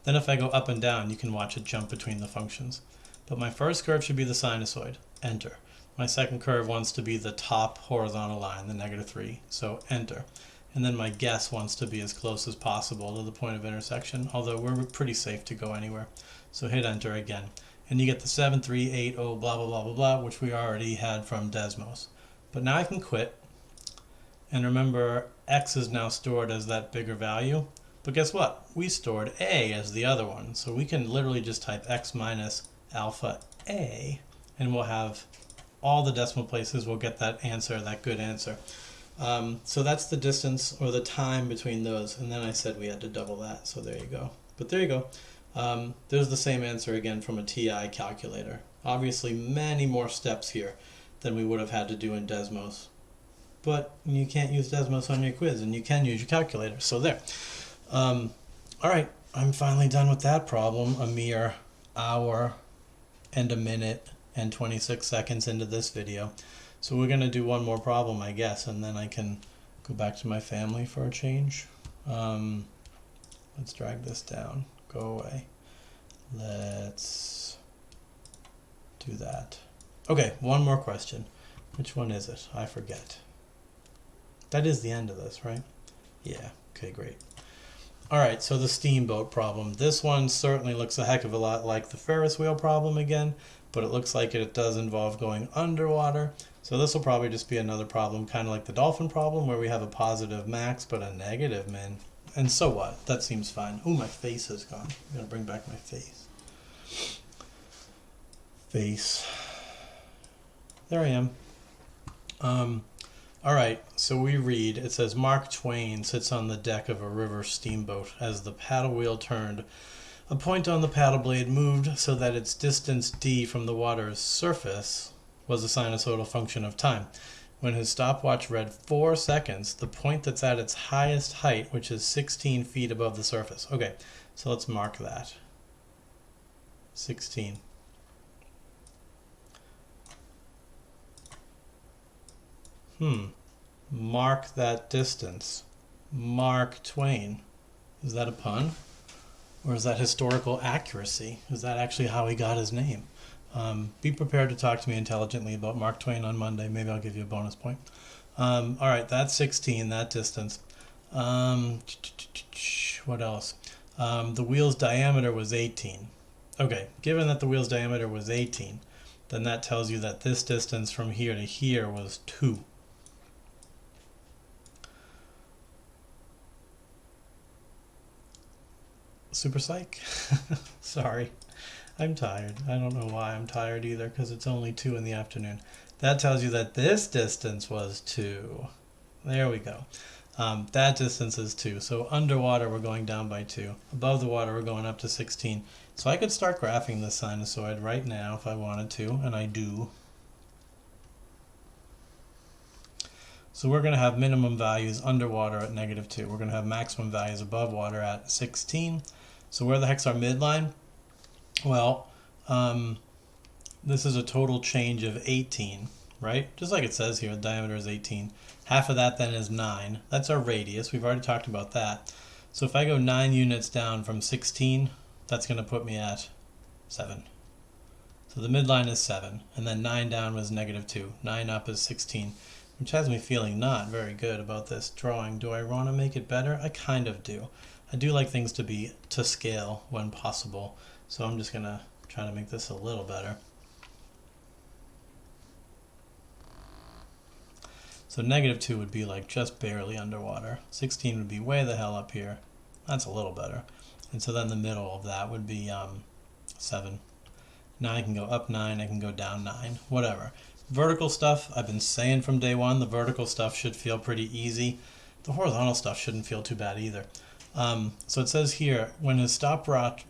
then if I go up and down, you can watch it jump between the functions. But my first curve should be the sinusoid, enter. My second curve wants to be the top horizontal line, the -3, so enter. And then my guess wants to be as close as possible to the point of intersection, although we're pretty safe to go anywhere. So hit enter again. And you get the 7, 3, 8, 0, blah, blah, blah, blah, blah, which we already had from Desmos. But now I can quit. And remember, x is now stored as that bigger value. But guess what? We stored a as the other one. So we can literally just type x minus alpha a, and we'll have all the decimal places. We'll get that answer, that good answer. So that's the distance or the time between those. And then I said we had to double that. So there you go. But there you go. There's the same answer again from a TI calculator. Obviously many more steps here than we would have had to do in Desmos. But you can't use Desmos on your quiz, and you can use your calculator. So there. All right, I'm finally done with that problem. A mere hour and a minute and 26 seconds into this video. So we're going to do one more problem, I guess, and then I can go back to my family for a change. Let's drag this down. Go away. Let's do that. Okay, one more question. Which one is it? I forget. That is the end of this, right? Yeah, okay, great. All right, so the steamboat problem. This one certainly looks a heck of a lot like the Ferris wheel problem again, but it looks like it does involve going underwater. So this will probably just be another problem, kind of like the dolphin problem, where we have a positive max but a negative min. And so what? That seems fine. Ooh, my face is gone. I'm gonna bring back my face. There I am. All right, so we read, it says, Mark Twain sits on the deck of a river steamboat. As the paddle wheel turned, a point on the paddle blade moved so that its distance d from the water's surface was a sinusoidal function of time. When his stopwatch read 4 seconds, the point that's at its highest height, which is 16 feet above the surface. Okay, so let's mark that. 16. Mark that distance. Mark Twain. Is that a pun? Or is that historical accuracy? Is that actually how he got his name? Be prepared to talk to me intelligently about Mark Twain on Monday. Maybe I'll give you a bonus point. All right, that's 16, that distance. What else? The wheel's diameter was 18. Okay, given that the wheel's diameter was 18, then that tells you that this distance from here to here was 2. Super psych? Sorry. I'm tired. I don't know why I'm tired either, because it's only 2 in the afternoon. That tells you that this distance was 2. There we go. That distance is 2. So underwater we're going down by 2. Above the water we're going up to 16. So I could start graphing this sinusoid right now if I wanted to, and I do. So we're going to have minimum values underwater at -2. We're going to have maximum values above water at 16. So where the heck's our midline? Well, this is a total change of 18, right? Just like it says here, the diameter is 18. Half of that then is 9. That's our radius. We've already talked about that. So if I go 9 units down from 16, that's going to put me at 7. So the midline is 7. And then 9 down was -2. 9 up is 16, which has me feeling not very good about this drawing. Do I want to make it better? I kind of do. I do like things to be to scale when possible. So I'm just going to try to make this a little better. So -2 would be like just barely underwater. 16 would be way the hell up here. That's a little better. And so then the middle of that would be 7. Now I can go up 9, I can go down 9, whatever. Vertical stuff, I've been saying from day one, the vertical stuff should feel pretty easy. The horizontal stuff shouldn't feel too bad either. So it says here, when his stopwatch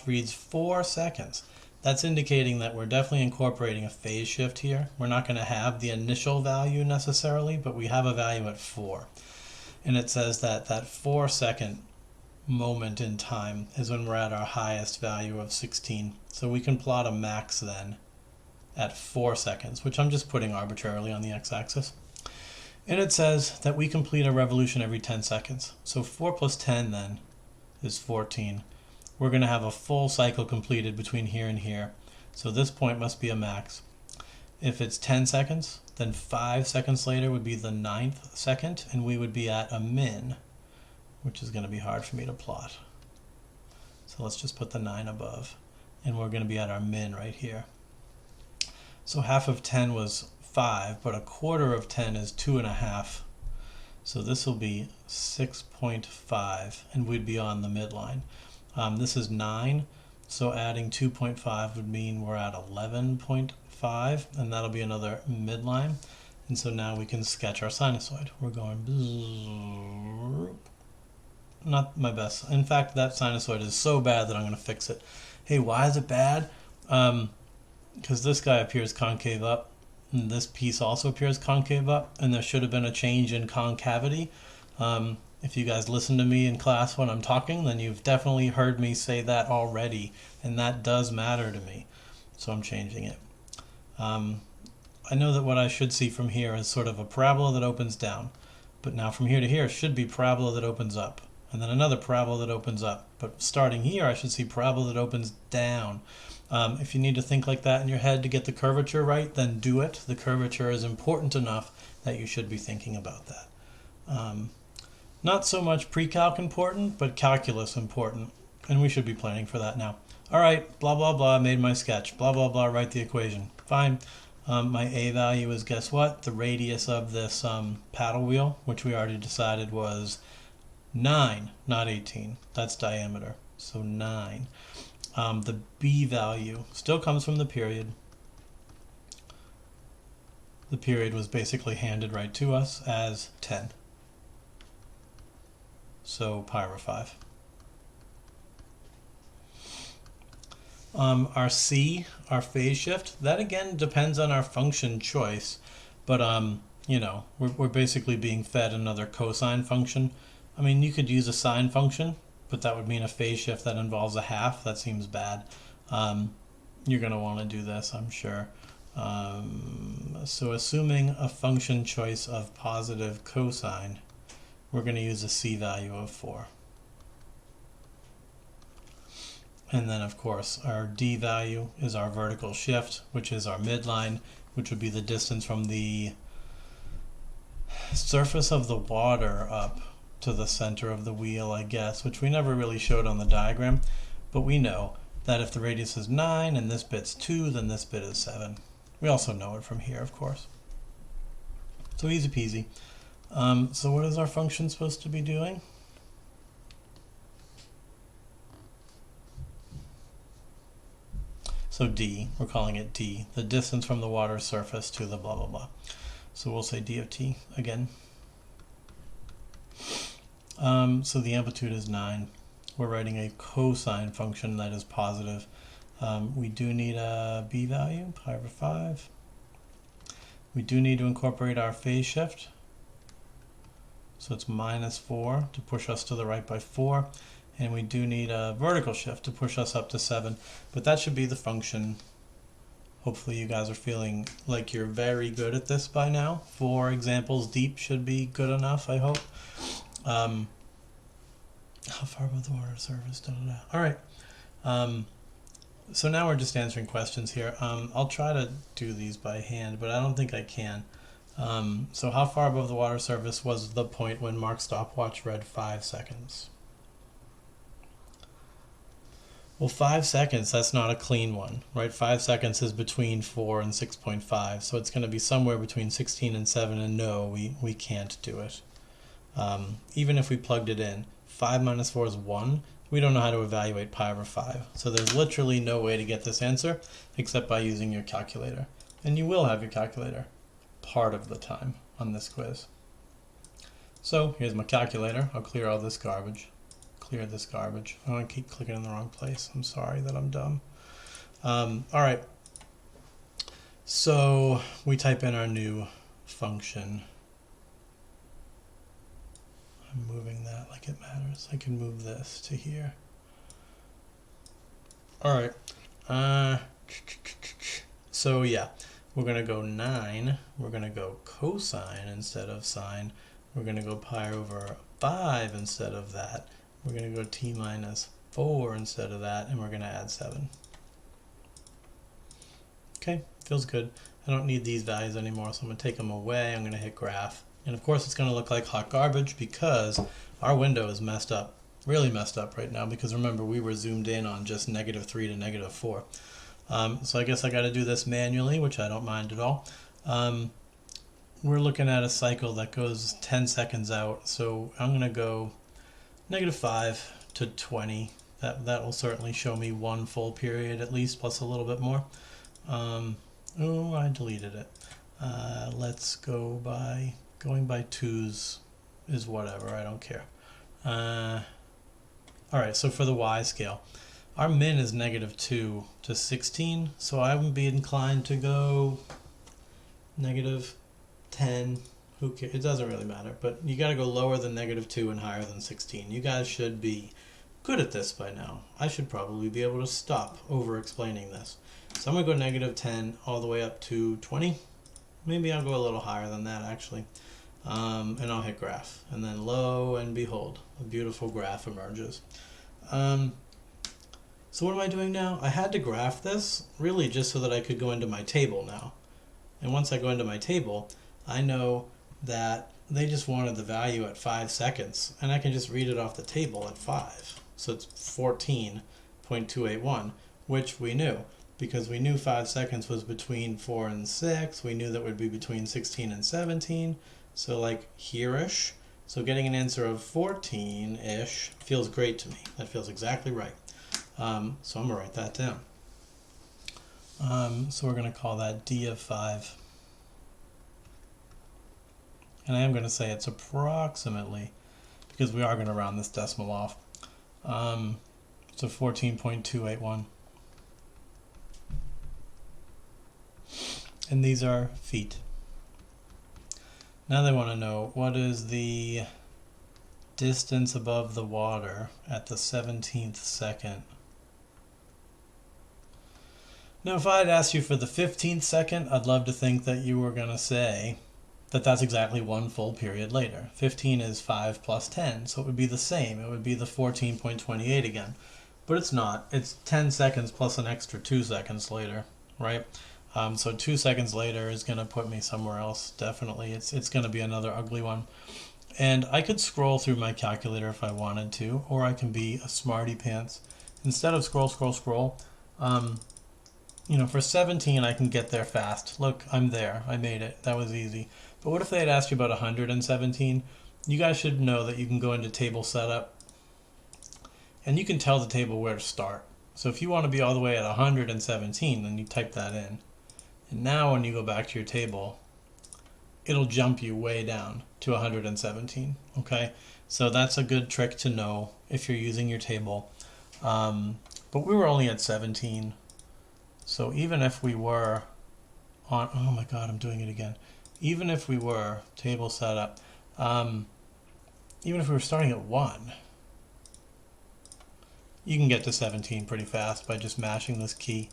reads 4 seconds, that's indicating that we're definitely incorporating a phase shift here. We're not going to have the initial value necessarily, but we have a value at 4. And it says that that 4-second moment in time is when we're at our highest value of 16. So we can plot a max then at 4 seconds, which I'm just putting arbitrarily on the x-axis. And it says that we complete a revolution every 10 seconds. So 4 plus 10 then is 14. We're going to have a full cycle completed between here and here. So this point must be a max. If it's 10 seconds, then 5 seconds later would be the 9th second, and we would be at a min, which is going to be hard for me to plot. So let's just put the 9 above, and we're going to be at our min right here. So half of 10 was 5, but a quarter of 10 is 2.5. So this will be 6.5, and we'd be on the midline. This is 9, so adding 2.5 would mean we're at 11.5, and that'll be another midline. And so now we can sketch our sinusoid. We're going not my best. In fact, that sinusoid is so bad that I'm going to fix it. Hey, why is it bad? Because this guy appears concave up, and this piece also appears concave up, and there should have been a change in concavity. If you guys listen to me in class when I'm talking, then you've definitely heard me say that already, and that does matter to me. So I'm changing it. I know that what I should see from here is sort of a parabola that opens down, but now from here to here should be parabola that opens up, and then another parabola that opens up. But starting here, I should see parabola that opens down. If you need to think like that in your head to get the curvature right, then do it. The curvature is important enough that you should be thinking about that. Not so much pre-calc important, but calculus important, and we should be planning for that now. All right, blah, blah, blah, made my sketch. Blah, blah, blah, write the equation. Fine. My A value is, guess what? The radius of this paddle wheel, which we already decided was 9, not 18. That's diameter, so 9. The B value still comes from the period. The period was basically handed right to us as 10. So pi over 5. Our C, our phase shift, that again depends on our function choice, but you know, we're basically being fed another cosine function. I mean, you could use a sine function, but that would mean a phase shift that involves a half. That seems bad. You're going to want to do this, I'm sure. So assuming a function choice of positive cosine, we're going to use a C value of 4. And then, of course, our D value is our vertical shift, which is our midline, which would be the distance from the surface of the water up to the center of the wheel, I guess, which we never really showed on the diagram. But we know that if the radius is 9 and this bit's 2, then this bit is 7. We also know it from here, of course. So easy peasy. So what is our function supposed to be doing? So D, we're calling it D, the distance from the water surface to the blah, blah, blah. So we'll say D of T again. So the amplitude is 9. We're writing a cosine function that is positive. We do need a B value, pi over 5. We do need to incorporate our phase shift. So it's minus 4 to push us to the right by 4. And we do need a vertical shift to push us up to 7. But that should be the function. Hopefully you guys are feeling like you're very good at this by now. 4 examples deep should be good enough, I hope. How far above the water surface? Da, da, da. All right. So now we're just answering questions here. I'll try to do these by hand, but I don't think I can. So how far above the water surface was the point when Mark's stopwatch read 5 seconds? Well, 5 seconds, that's not a clean one, right? 5 seconds is between 4 and 6.5, so it's going to be somewhere between 16 and 7, and no, we can't do it. Even if we plugged it in, 5 minus 4 is 1. We don't know how to evaluate pi over 5. So there's literally no way to get this answer except by using your calculator. And you will have your calculator part of the time on this quiz. So here's my calculator. I'll clear all this garbage. Clear this garbage. I want to keep clicking in the wrong place. I'm sorry that I'm dumb. All right. So we type in our new function. I'm moving that like it matters. I can move this to here. All right. So yeah, we're going to go 9. We're going to go cosine instead of sine. We're going to go pi over 5 instead of that. We're going to go t minus 4 instead of that, and we're going to add 7. Okay, feels good. I don't need these values anymore, so I'm going to take them away. I'm going to hit graph. And of course, it's going to look like hot garbage because our window is messed up, really messed up right now, because remember, we were zoomed in on just -3 to -4. So I guess I got to do this manually, which I don't mind at all. We're looking at a cycle that goes 10 seconds out, so I'm going to go -5 to 20. That will certainly show me one full period at least, plus a little bit more. Oh, I deleted it. Let's go by, going by 2's is whatever, I don't care. Alright, so for the y scale, our min is -2 to 16, so I would be inclined to go -10. Who cares? It doesn't really matter, but you got to go lower than -2 and higher than 16. You guys should be good at this by now. I should probably be able to stop over explaining this. So I'm going to go -10 all the way up to 20. Maybe I'll go a little higher than that actually. And I'll hit graph. And then lo and behold, a beautiful graph emerges. So what am I doing now? I had to graph this really just so that I could go into my table now. And once I go into my table, I know that they just wanted the value at 5 seconds. And I can just read it off the table at 5. So it's 14.281, which we knew. Because we knew 5 seconds was between 4 and 6. We knew that would be between 16 and 17. So like here-ish. So getting an answer of 14-ish feels great to me. That feels exactly right. So I'm going to write that down. So we're going to call that d of 5. And I am going to say it's approximately, because we are going to round this decimal off. So 14.281. And these are feet. Now they want to know what is the distance above the water at the 17th second. Now if I had asked you for the 15th second, I'd love to think that you were going to say that that's exactly one full period later. 15 is 5 plus 10, so it would be the same. It would be the 14.28 again. But it's not. It's 10 seconds plus an extra 2 seconds later, right? So 2 seconds later is going to put me somewhere else, definitely. It's going to be another ugly one. And I could scroll through my calculator if I wanted to, or I can be a smarty pants. Instead of scroll, you know, for 17 I can get there fast. Look, I'm there. I made it. That was easy. But what if they had asked you about 117? You guys should know that you can go into table setup, and you can tell the table where to start. So if you want to be all the way at 117, then you type that in. And now when you go back to your table, it'll jump you way down to 117, okay? So that's a good trick to know if you're using your table. But we were only at 17. So even if we were on, oh my God, I'm doing it again. Even if we were table setup, even if we were starting at 1, you can get to 17 pretty fast by just mashing this key.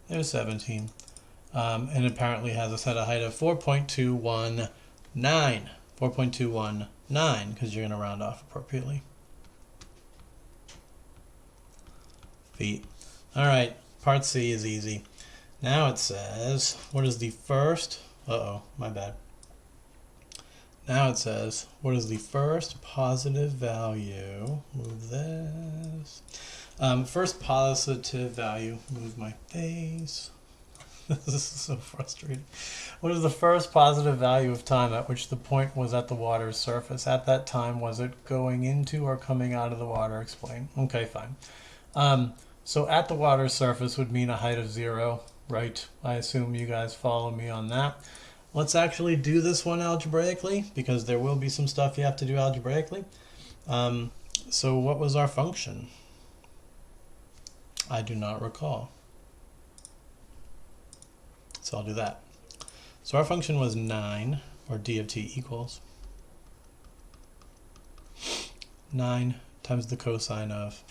There's 17. And apparently has a set of height of 4.219. 4.219, because you're going to round off appropriately. Feet. All right, part C is easy. Now it says, what is the first, my bad. Now it says, what is the first positive value? Move this. First positive value, move my face. This is so frustrating. What is the first positive value of time at which the point was at the water's surface? At that time, was it going into or coming out of the water? Explain. Okay, fine. So at the water's surface would mean a height of 0, right? I assume you guys follow me on that. let's actually do this one algebraically, because there will be some stuff you have to do algebraically. So what was our function? I do not recall. So I'll do that. So our function was 9, or d of t equals 9 times the cosine of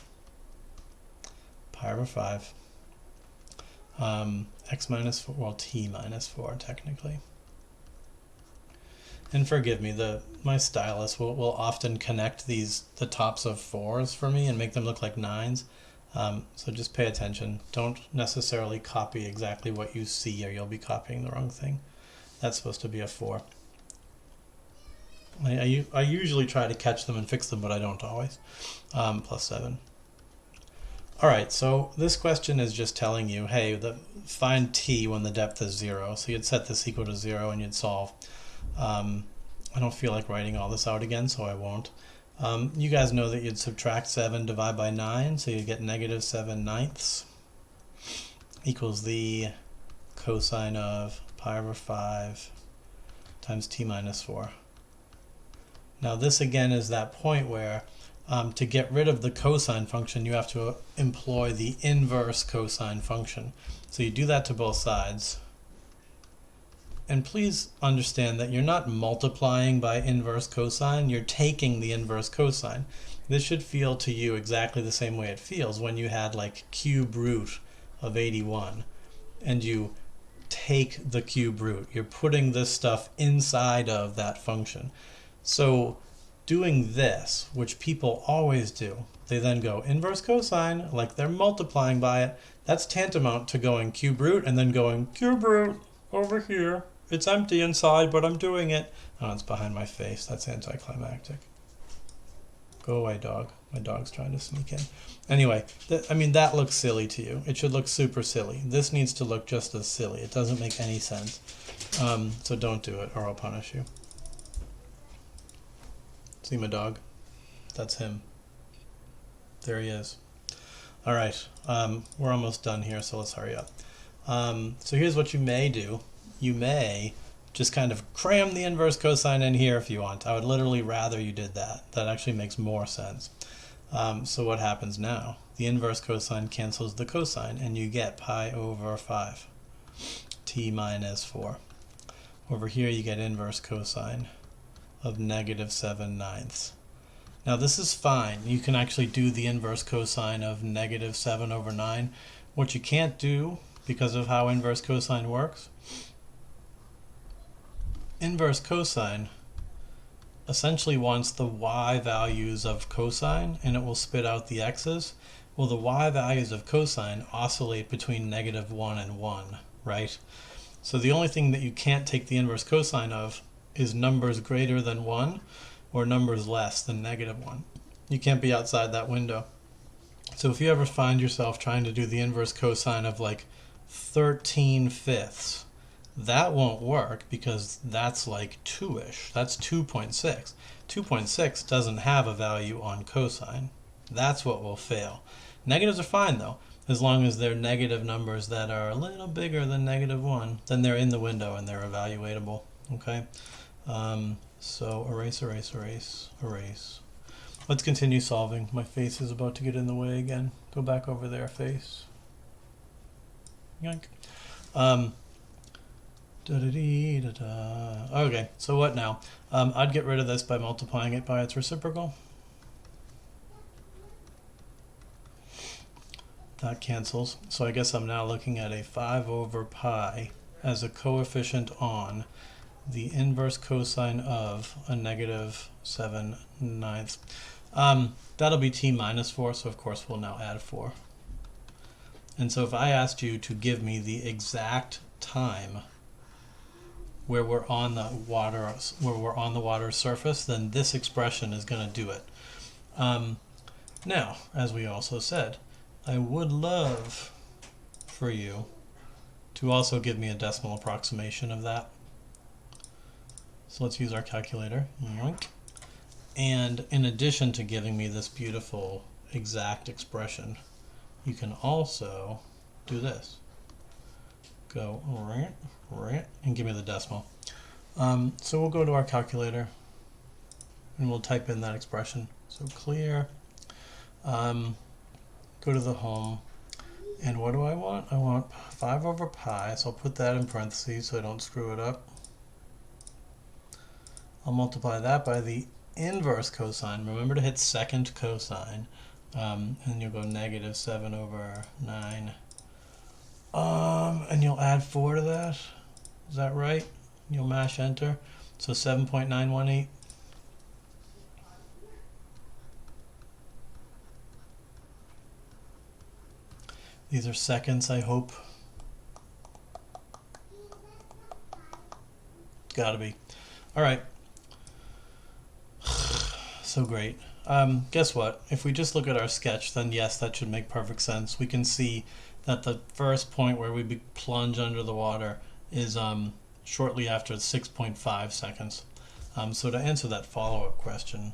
pi over 5, x minus 4, well, t minus 4 technically. And forgive me, my stylus will often connect the tops of 4s for me and make them look like 9s. So just pay attention. Don't necessarily copy exactly what you see, or you'll be copying the wrong thing. That's supposed to be a 4. I usually try to catch them and fix them, but I don't always. Plus 7. All right, so this question is just telling you, hey, find t when the depth is 0. So you'd set this equal to 0 and you'd solve. I don't feel like writing all this out again, so I won't. You guys know that you'd subtract 7, divide by 9, so you'd get negative 7/9 equals the cosine of pi over 5 times t minus 4. Now this again is that point where to get rid of the cosine function, you have to employ the inverse cosine function. So you do that to both sides. And please understand that you're not multiplying by inverse cosine, you're taking the inverse cosine. This should feel to you exactly the same way it feels when you had like cube root of 81 and you take the cube root. You're putting this stuff inside of that function. So doing this, which people always do, they then go inverse cosine, like they're multiplying by it. That's tantamount to going cube root and then going cube root over here. It's empty inside, but I'm doing it. Oh, it's behind my face. That's anticlimactic. Go away, dog. My dog's trying to sneak in. Anyway, I mean, that looks silly to you. It should look super silly. This needs to look just as silly. It doesn't make any sense. So don't do it, or I'll punish you. See my dog? That's him. There he is. All right, we're almost done here, so let's hurry up. So here's what you may do. You may just kind of cram the inverse cosine in here if you want. I would literally rather you did that. That actually makes more sense. So what happens now? The inverse cosine cancels the cosine, and you get pi over 5, t minus 4. Over here you get inverse cosine of negative 7/9. Now this is fine. You can actually do the inverse cosine of negative 7 over 9. What you can't do, because of how inverse cosine works, inverse cosine essentially wants the y values of cosine, and it will spit out the x's. Well, the y values of cosine oscillate between negative 1 and 1, right? So the only thing that you can't take the inverse cosine of is numbers greater than 1 or numbers less than negative 1. You can't be outside that window. So if you ever find yourself trying to do the inverse cosine of like 13/5, that won't work because that's like 2-ish. That's 2.6. 2.6 doesn't have a value on cosine. That's what will fail. Negatives are fine though, as long as they're negative numbers that are a little bigger than negative 1. Then they're in the window and they're evaluatable. Okay. So erase, erase, erase, erase. Let's continue solving. My face is about to get in the way again. Go back over there, face. Yoink. Okay, so what now? I'd get rid of this by multiplying it by its reciprocal. That cancels. So I guess I'm now looking at a 5 over pi as a coefficient on the inverse cosine of a negative 7/9. That'll be t minus 4, so of course we'll now add 4. And so if I asked you to give me the exact time where we're on the water surface, then this expression is going to do it. Now, as we also said, I would love for you to also give me a decimal approximation of that. So let's use our calculator. And in addition to giving me this beautiful exact expression, you can also do this. Go and give me the decimal. So we'll go to our calculator and we'll type in that expression. So clear, go to the home, and what do I want? I want 5 over pi, so I'll put that in parentheses so I don't screw it up. I'll multiply that by the inverse cosine. Remember to hit second cosine, and you'll go negative 7 over 9. And you'll add 4 to that. Is that right? You'll mash enter. So 7.918. These are seconds, I hope. Gotta be. All right. So great. Guess what? If we just look at our sketch, then yes, that should make perfect sense. We can see that the first point where we plunge under the water is shortly after 6.5 seconds. So to answer that follow-up question,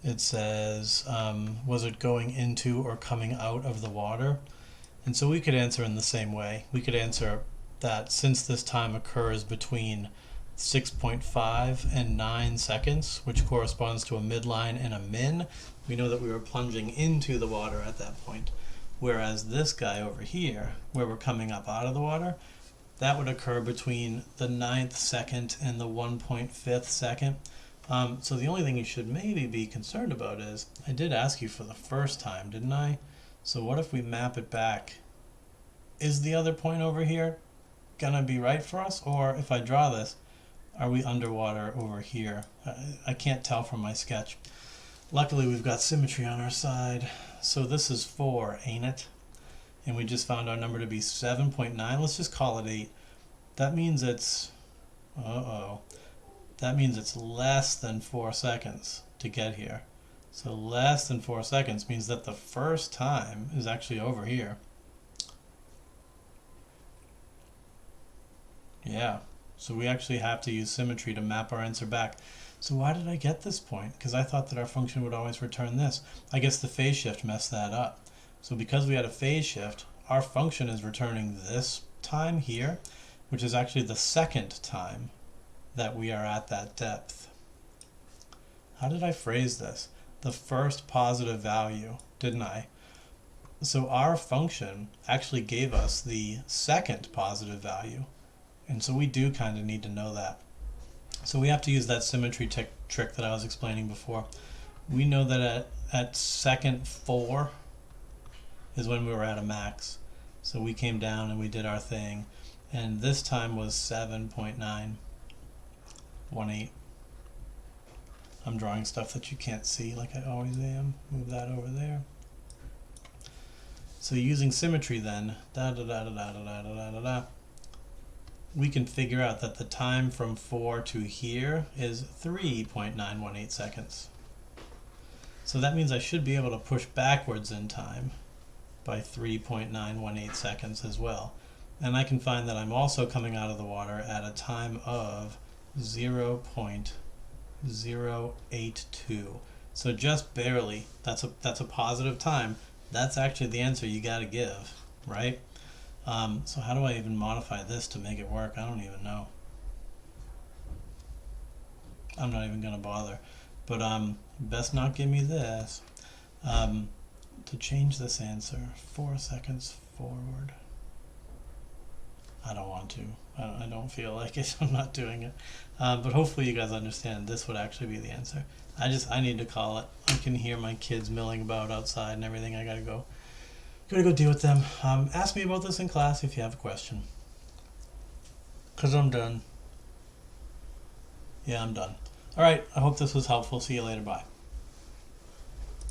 it says, was it going into or coming out of the water? And so we could answer in the same way. We could answer that since this time occurs between 6.5 and 9 seconds, which corresponds to a midline and a min, we know that we were plunging into the water at that point. Whereas this guy over here, where we're coming up out of the water, that would occur between the 9th second and the 1.5 second. So the only thing you should maybe be concerned about is, I did ask you for the first time, didn't I? So what if we map it back? Is the other point over here gonna be right for us? Or if I draw this, are we underwater over here? I can't tell from my sketch. Luckily we've got symmetry on our side. So this is 4, ain't it? And we just found our number to be 7.9. Let's just call it 8. That means it's, that means it's less than 4 seconds to get here. So less than 4 seconds means that the first time is actually over here. Yeah, so we actually have to use symmetry to map our answer back. So why did I get this point? Because I thought that our function would always return this. I guess the phase shift messed that up. So because we had a phase shift, our function is returning this time here, which is actually the second time that we are at that depth. How did I phrase this? The first positive value, didn't I? So our function actually gave us the second positive value. And so we do kind of need to know that. So we have to use that symmetry trick that I was explaining before. We know that at second 4 is when we were at a max. So we came down and we did our thing. And this time was 7.918. I'm drawing stuff that you can't see like I always am. Move that over there. So using symmetry then, we can figure out that the time from 4 to here is 3.918 seconds. So that means I should be able to push backwards in time by 3.918 seconds as well. And I can find that I'm also coming out of the water at a time of 0.082. So just barely. That's a positive time. That's actually the answer you got to give, right? So how do I even modify this to make it work? I don't even know. I'm not even going to bother. But best not give me this. To change this answer, 4 seconds forward. I don't want to. I don't feel like it. I'm not doing it. But hopefully you guys understand this would actually be the answer. I need to call it. I can hear my kids milling about outside and everything. I gotta go deal with them. Ask me about this in class if you have a question. Because I'm done. Yeah, I'm done. All right, I hope this was helpful. See you later. Bye.